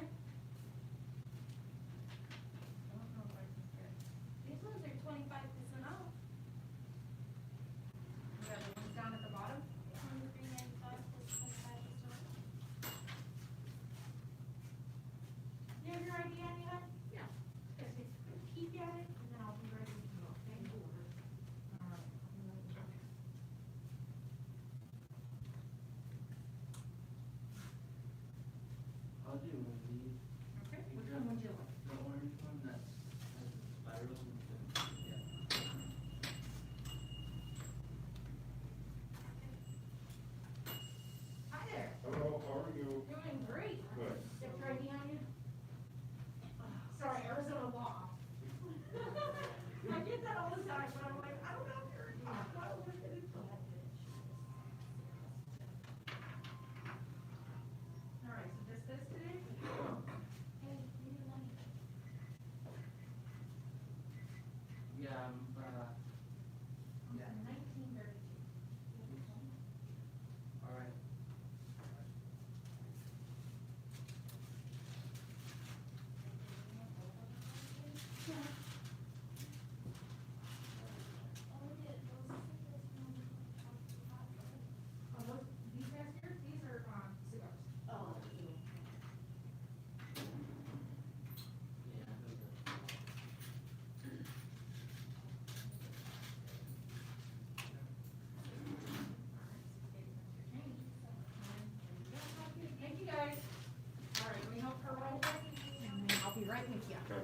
don't know if I can get, These ones are 25% off. yeah, the ones down at the bottom? $23.95 plus 25% off. You have your ID on you, hon? Yeah. Yes, it's good. Peek at it, and then I'll be ready to go, okay? All right. I'll do one of these. Okay, You which grab one would you like? The orange one that's has the spirals and stuff. Yeah. Hi there. Hello, how are you? Doing great. Good. You have your ID on you? Sorry, I was on a walk. I get that all the time, but I'm like, I don't know if you're, I don't look at it. All right, so just this today? Hey, give me money. Yeah, yeah, 1932. all right. Yeah. Oh, look at those cigarettes from Oh, those, these guys here, these are, cigars. Oh, Yeah, those are. Thank you, guys. All right, let me help her roll, and then I'll be right with you. Okay.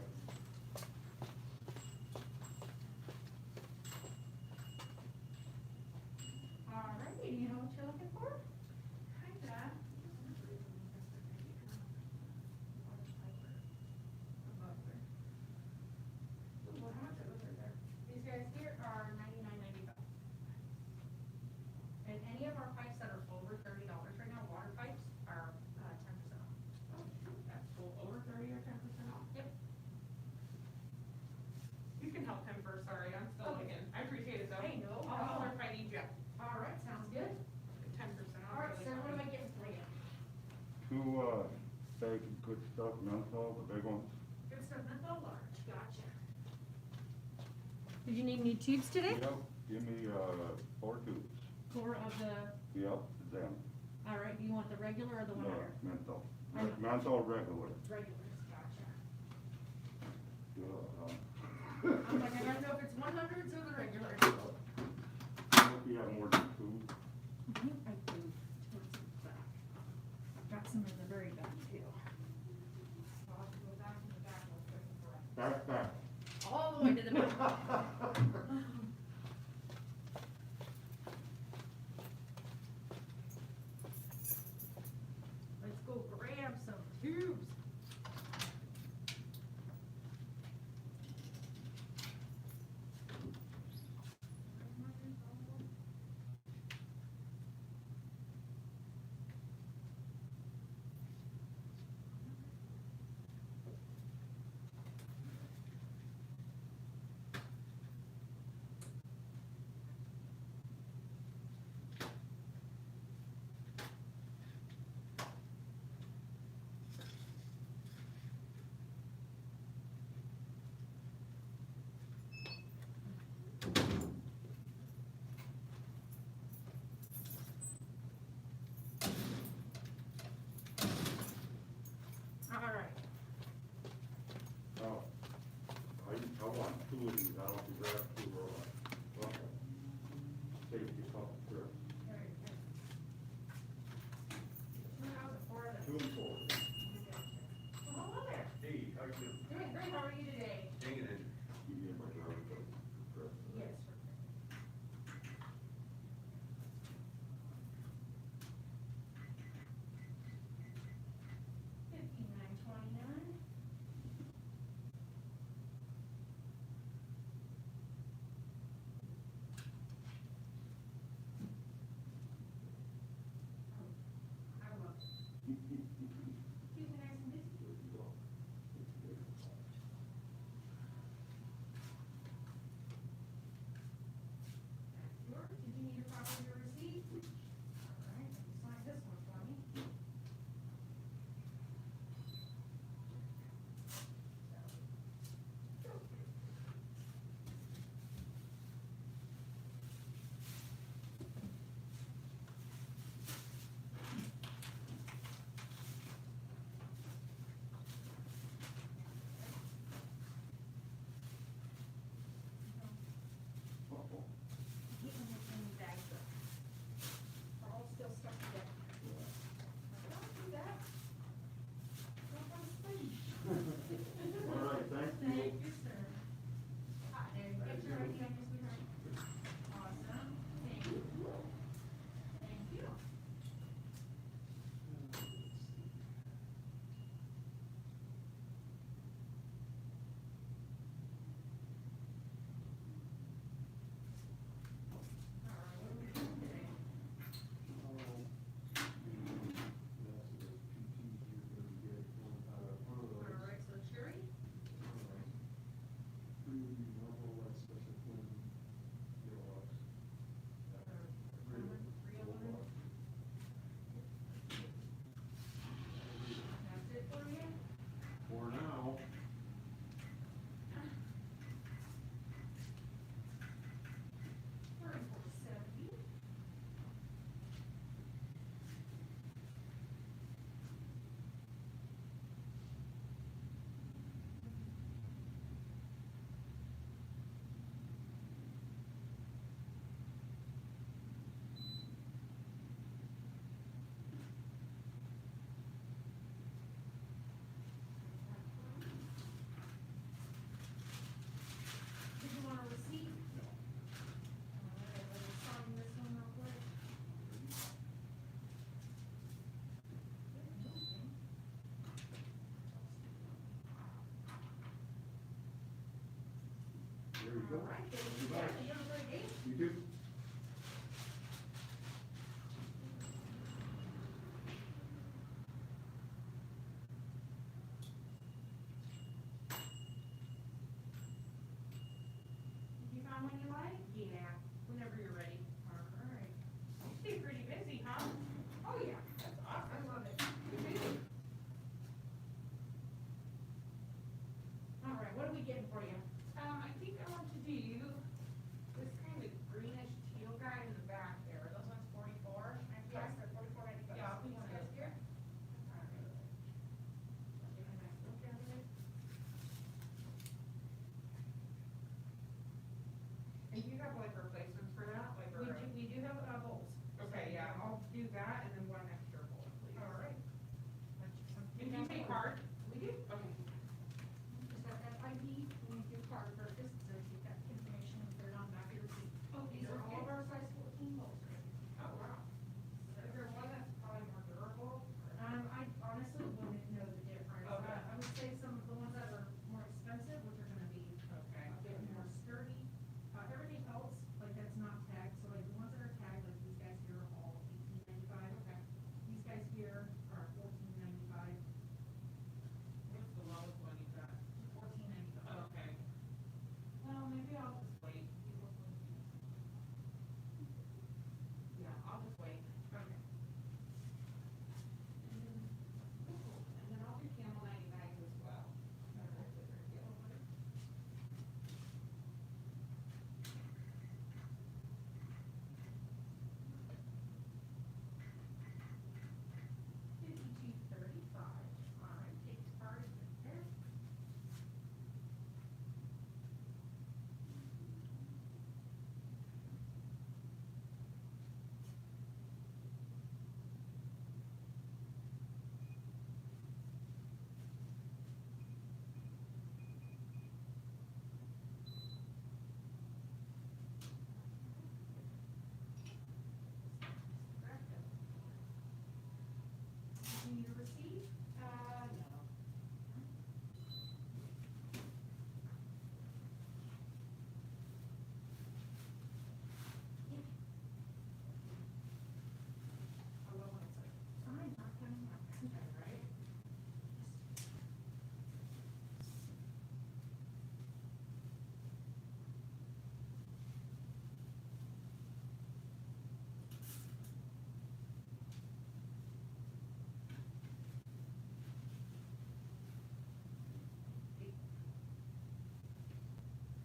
All right, do you know what you're looking for? hi, Dad. Well, how much are those right there? These guys here are $99.95. And any of our pipes that are over $30 right now, water pipes, are 10% off. That's cool, over 30 or 10% off? Yep. You can help him first, sorry, I'm still Okay. looking, I appreciate it though. Hey, no I'll holler problem. if I need you, All right, sounds good. 10% off. All right, really so what am I two, bag of good stuff, menthol, the big ones. Good stuff, menthol large, gotcha. Did you need any tubes today? Yep, give me, 4 tubes. 4 of the, Yep, them. all right, do you want the regular or the No, 100? menthol. I know. Menthol regular. Regulars, gotcha. Yeah, I'm like, I gotta know if it's 100s or the regulars. if you have more than 2. I do, towards the back. Got some in the very back too. I'll have to go back in the back real quick and correct. Back. All the way to the back. Let's go grab some tubes. All right. Oh, I want 2 of these, I don't think grab 2 or what. Okay. Safety couple, sure. Very good. 2,004 of 2 them. and 4. Well, hello there. Hey, how you doing? Doing great, how are you today? Hanging in. You gave my driver's license. Yes. $59.29. I love it. Keep it nice and busy. Yours, did you need a copy of your receipt? All right, you sign this one for me. Keep them in the bag, though. They're all still stuck together. Don't do that. Don't want to squeeze. All right, thank you. Thank you, sir. Hi, there, you got your ID on your sweetheart? Awesome, thank you. Thank you. All right, what are we doing today? All right, so Sherry? That's it for you? For now. $34.70. Did you want a receipt? All right, let me sign this one real quick. There you go. All right, thank you, guys. You have a great day. You too. You found one you like? Yeah, whenever you're ready. All right. You stay pretty busy, huh? Oh, yeah, that's awesome. I love it. You do. getting for you? I think I want to do this kind of greenish teal guy in the back there. Are those ones 44? Yes, they're $44.95. Yeah, I'll be These one of guys those. here? Give me a nice look down there. And do you have like replacements for that? Like, We do have, bowls. Okay, yeah, I'll do that and then one extra bowl, please. All right. And do you take card? We do. Okay. Just got that ID, we do card purchase, so you've got information, they're on back of your receipt. Oh, These are all of our size 14 bowls. Oh, wow. Is there one that's probably more durable? I honestly wouldn't know the difference. Okay. I would say some of the ones that are more expensive, which are gonna be Okay. a bit more sturdy. Everything else, like that's not tagged, so like the ones that are tagged, like these guys here are all $18.95. Okay. These guys here are $14.95. What's the lowest one you got? $14.95. Okay. Well, maybe I'll just wait. Yeah, I'll just wait. Okay. And then I'll do Camel 99 as well. $52.35. All right, take the card there. Do you need a receipt? No. I love when it's like, fine, not coming, not coming, right?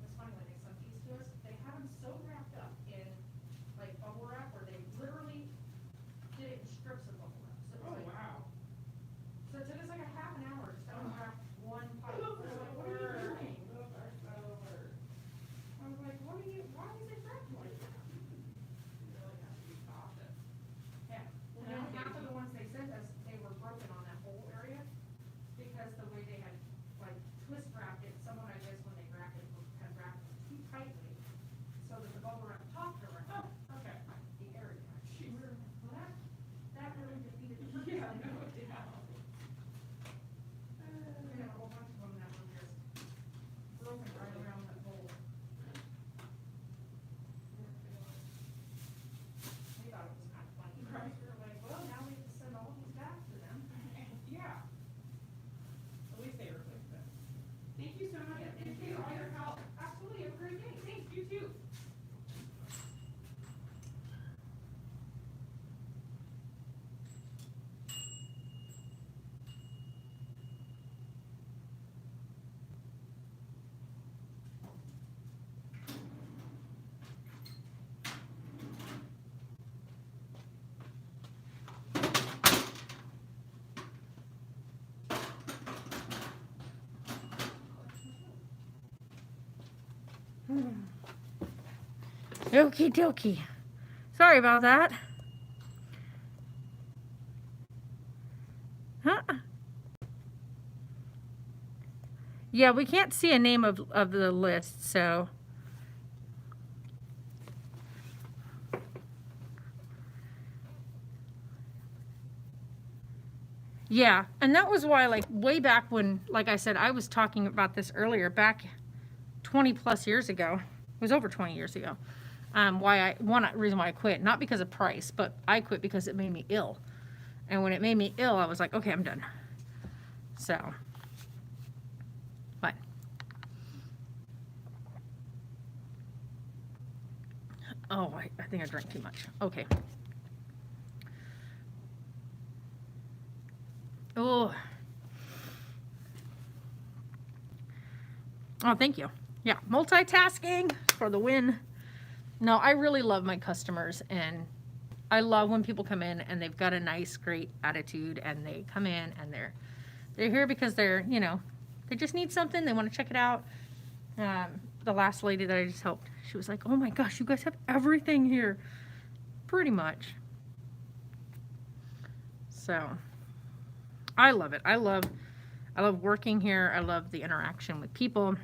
It's funny when they sent these to us, they have them so wrapped up in like bubble wrap where they literally did it in strips of bubble wrap. So it was Oh, like, wow. so it took us like a half an hour just to unwrap one pipe. We're like, what are you doing? I was like, what are you, why is it wrapped like that? You really have to be cautious. Yeah, well, now half of the ones they sent us, they were broken on that whole area because the way they had like twist wrapped it, someone I guess when they wrapped it, had wrapped it too tightly so that the bubble wrap topped around Okay. the area. We were, well, that really defeated the purpose. Yeah, no doubt. We had a whole bunch of them that were just broken right around that bowl. We thought it was kind of funny. Right. We were like, well, now we have to send all these back to them. Yeah. At least they replaced it. Thank you so much. Yeah, thank Appreciate you. all your help. Absolutely, have a great day. Thanks, you too. Okie dokie. Sorry about that. Huh? Yeah, we can't see a name of the list, so. Yeah, and that was why, like, way back when, like I said, I was talking about this earlier, back 20 plus years ago. It was over 20 years ago. One reason why I quit, not because of price, but I quit because it made me ill. And when it made me ill, I was like, okay, I'm done. So, but. Oh, I think I drank too much. Okay. Oh. Oh, thank you. Yeah, multitasking for the win. No, I really love my customers, and I love when people come in and they've got a nice, great attitude, and they come in and they're here because they're, you know, they just need something. They want to check it out. The last lady that I just helped, she was like, "Oh my gosh, you guys have everything here," pretty much. So, I love it. I love working here. I love the interaction with people.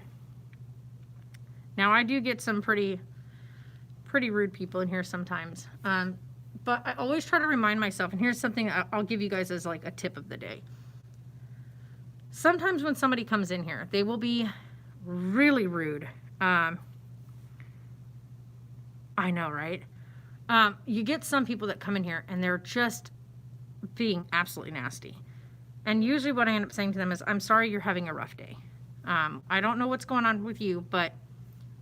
Now, I do get some pretty rude people in here sometimes. But I always try to remind myself, and here's something I'll give you guys as like a tip of the day. Sometimes when somebody comes in here, they will be really rude. I know, right? You get some people that come in here and they're just being absolutely nasty. And usually what I end up saying to them is, "I'm sorry you're having a rough day. I don't know what's going on with you, but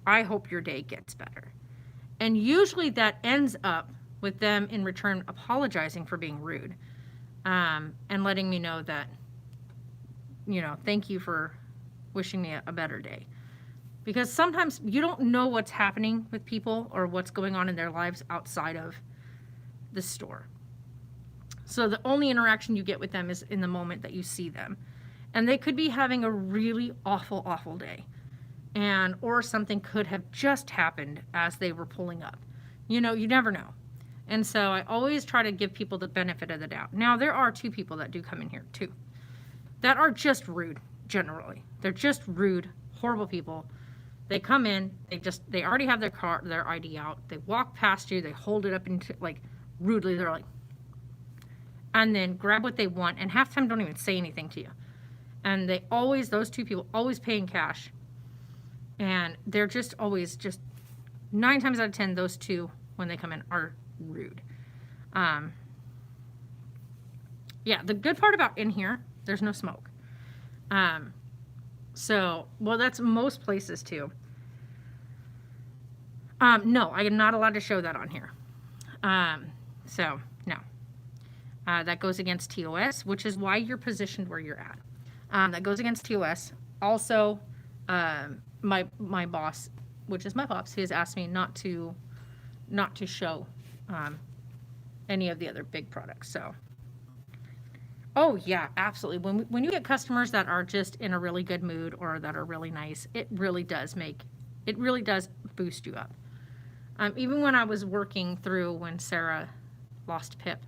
I hope your day gets better." And usually that ends up with them in return apologizing for being rude, and letting me know that, you know, thank you for wishing me a better day. Because sometimes you don't know what's happening with people or what's going on in their lives outside of the store. So the only interaction you get with them is in the moment that you see them. And they could be having a really awful, awful day. Or something could have just happened as they were pulling up. You know, you never know. And so I always try to give people the benefit of the doubt. Now, there are 2 people that do come in here too, that are just rude, generally. They're just rude, horrible people. They come in, they already have their ID out. They walk past you, they hold it up into, like, rudely. They're like, and then grab what they want, and half the time don't even say anything to you. And those 2 people always pay in cash. And they're just always 9 times out of 10, those 2, when they come in, are rude. Yeah, the good part about in here, there's no smoke. So, well, that's most places too. No, I am not allowed to show that on here. So, no. That goes against TOS, which is why you're positioned where you're at. That goes against TOS. Also, my boss, which is my pops, he has asked me not to show any of the other big products. So, oh yeah, absolutely. When you get customers that are just in a really good mood or that are really nice, it really does boost you up. Even when I was working through when Sarah lost Pip,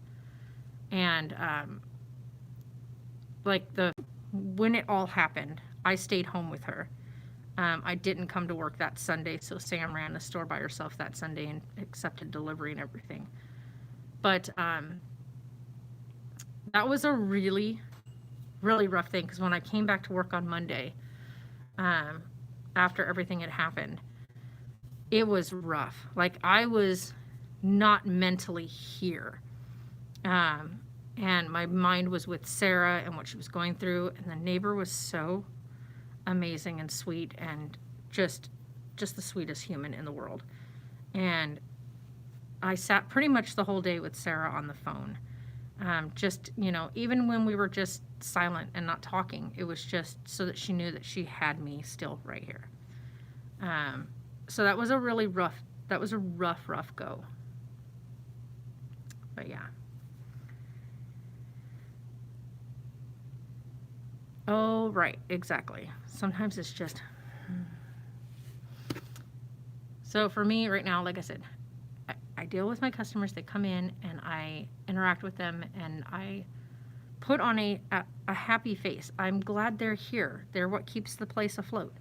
and when it all happened, I stayed home with her. I didn't come to work that Sunday, so Sam ran the store by herself that Sunday and accepted delivery and everything. But that was a really, really rough thing, because when I came back to work on Monday, after everything had happened, it was rough. Like, I was not mentally here. And my mind was with Sarah and what she was going through, and the neighbor was so amazing and sweet and just the sweetest human in the world. And I sat pretty much the whole day with Sarah on the phone. Even when we were just silent and not talking, it was just so that she knew that she had me still right here. So that was a rough go. But yeah. Oh, right, exactly. Sometimes it's just... So for me right now, like I said, I deal with my customers. They come in and I interact with them and I put on a happy face. I'm glad they're here. They're what keeps the place afloat.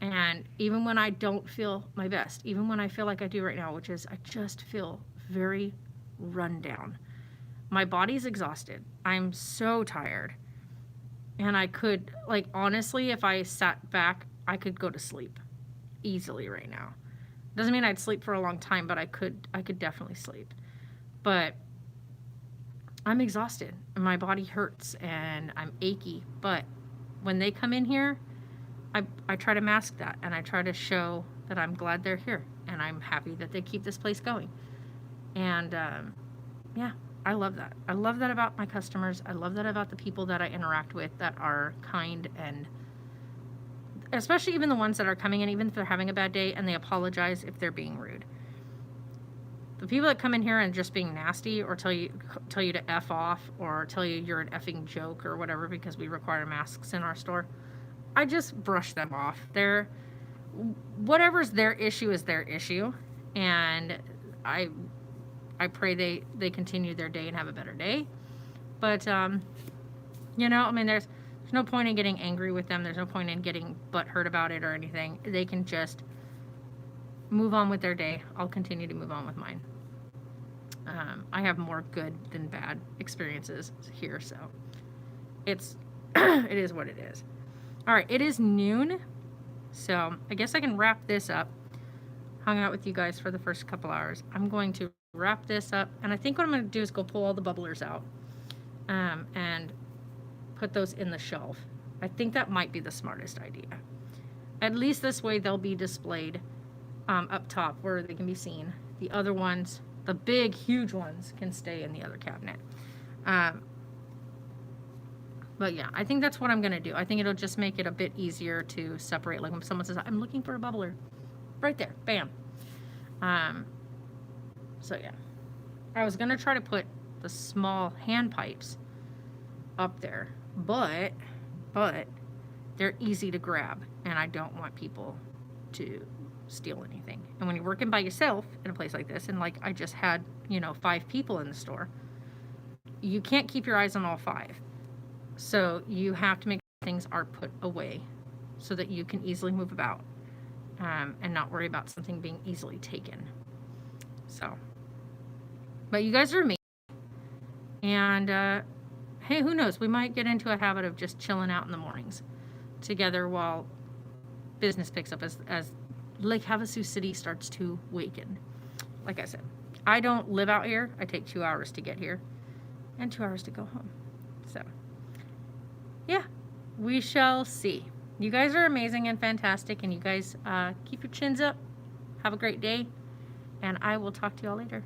And even when I don't feel my best, even when I feel like I do right now, which is I just feel very run down. My body's exhausted. I'm so tired. And I could, honestly, if I sat back, I could go to sleep easily right now. Doesn't mean I'd sleep for a long time, but I could definitely sleep. But I'm exhausted and my body hurts and I'm achy. But when they come in here, I try to mask that and I try to show that I'm glad they're here and I'm happy that they keep this place going. And yeah, I love that. I love that about my customers. I love that about the people that I interact with that are kind, and especially even the ones that are coming in, even if they're having a bad day, and they apologize if they're being rude. The people that come in here and just being nasty, or tell you to F off, or tell you you're an effing joke or whatever because we require masks in our store, I just brush them off. Whatever's their issue is their issue, and I pray they continue their day and have a better day. But you know, I mean, there's no point in getting angry with them. There's no point in getting butthurt about it or anything. They can just move on with their day. I'll continue to move on with mine. I have more good than bad experiences here, so it is what it is. All right, it is noon, so I guess I can wrap this up. Hung out with you guys for the first couple hours. I'm going to wrap this up, and I think what I'm going to do is go pull all the bubblers out and put those in the shelf. I think that might be the smartest idea. At least this way they'll be displayed up top where they can be seen. The other ones, the big, huge ones, can stay in the other cabinet. But yeah, I think that's what I'm going to do. I think it'll just make it a bit easier to separate. Like when someone says, I'm looking for a bubbler. Right there. Bam. So yeah. I was going to try to put the small hand pipes up there. But they're easy to grab. And I don't want people to steal anything. And when you're working by yourself in a place like this, and like I just had, 5 people in the store, you can't keep your eyes on all 5. So you have to make sure things are put away so that you can easily move about and not worry about something being easily taken. So, but you guys are amazing. And hey, who knows? We might get into a habit of just chilling out in the mornings together while business picks up as Lake Havasu City starts to waken. Like I said, I don't live out here. I take 2 hours to get here and 2 hours to go home. So, yeah, we shall see. You guys are amazing and fantastic, and you guys keep your chins up. Have a great day, and I will talk to y'all later.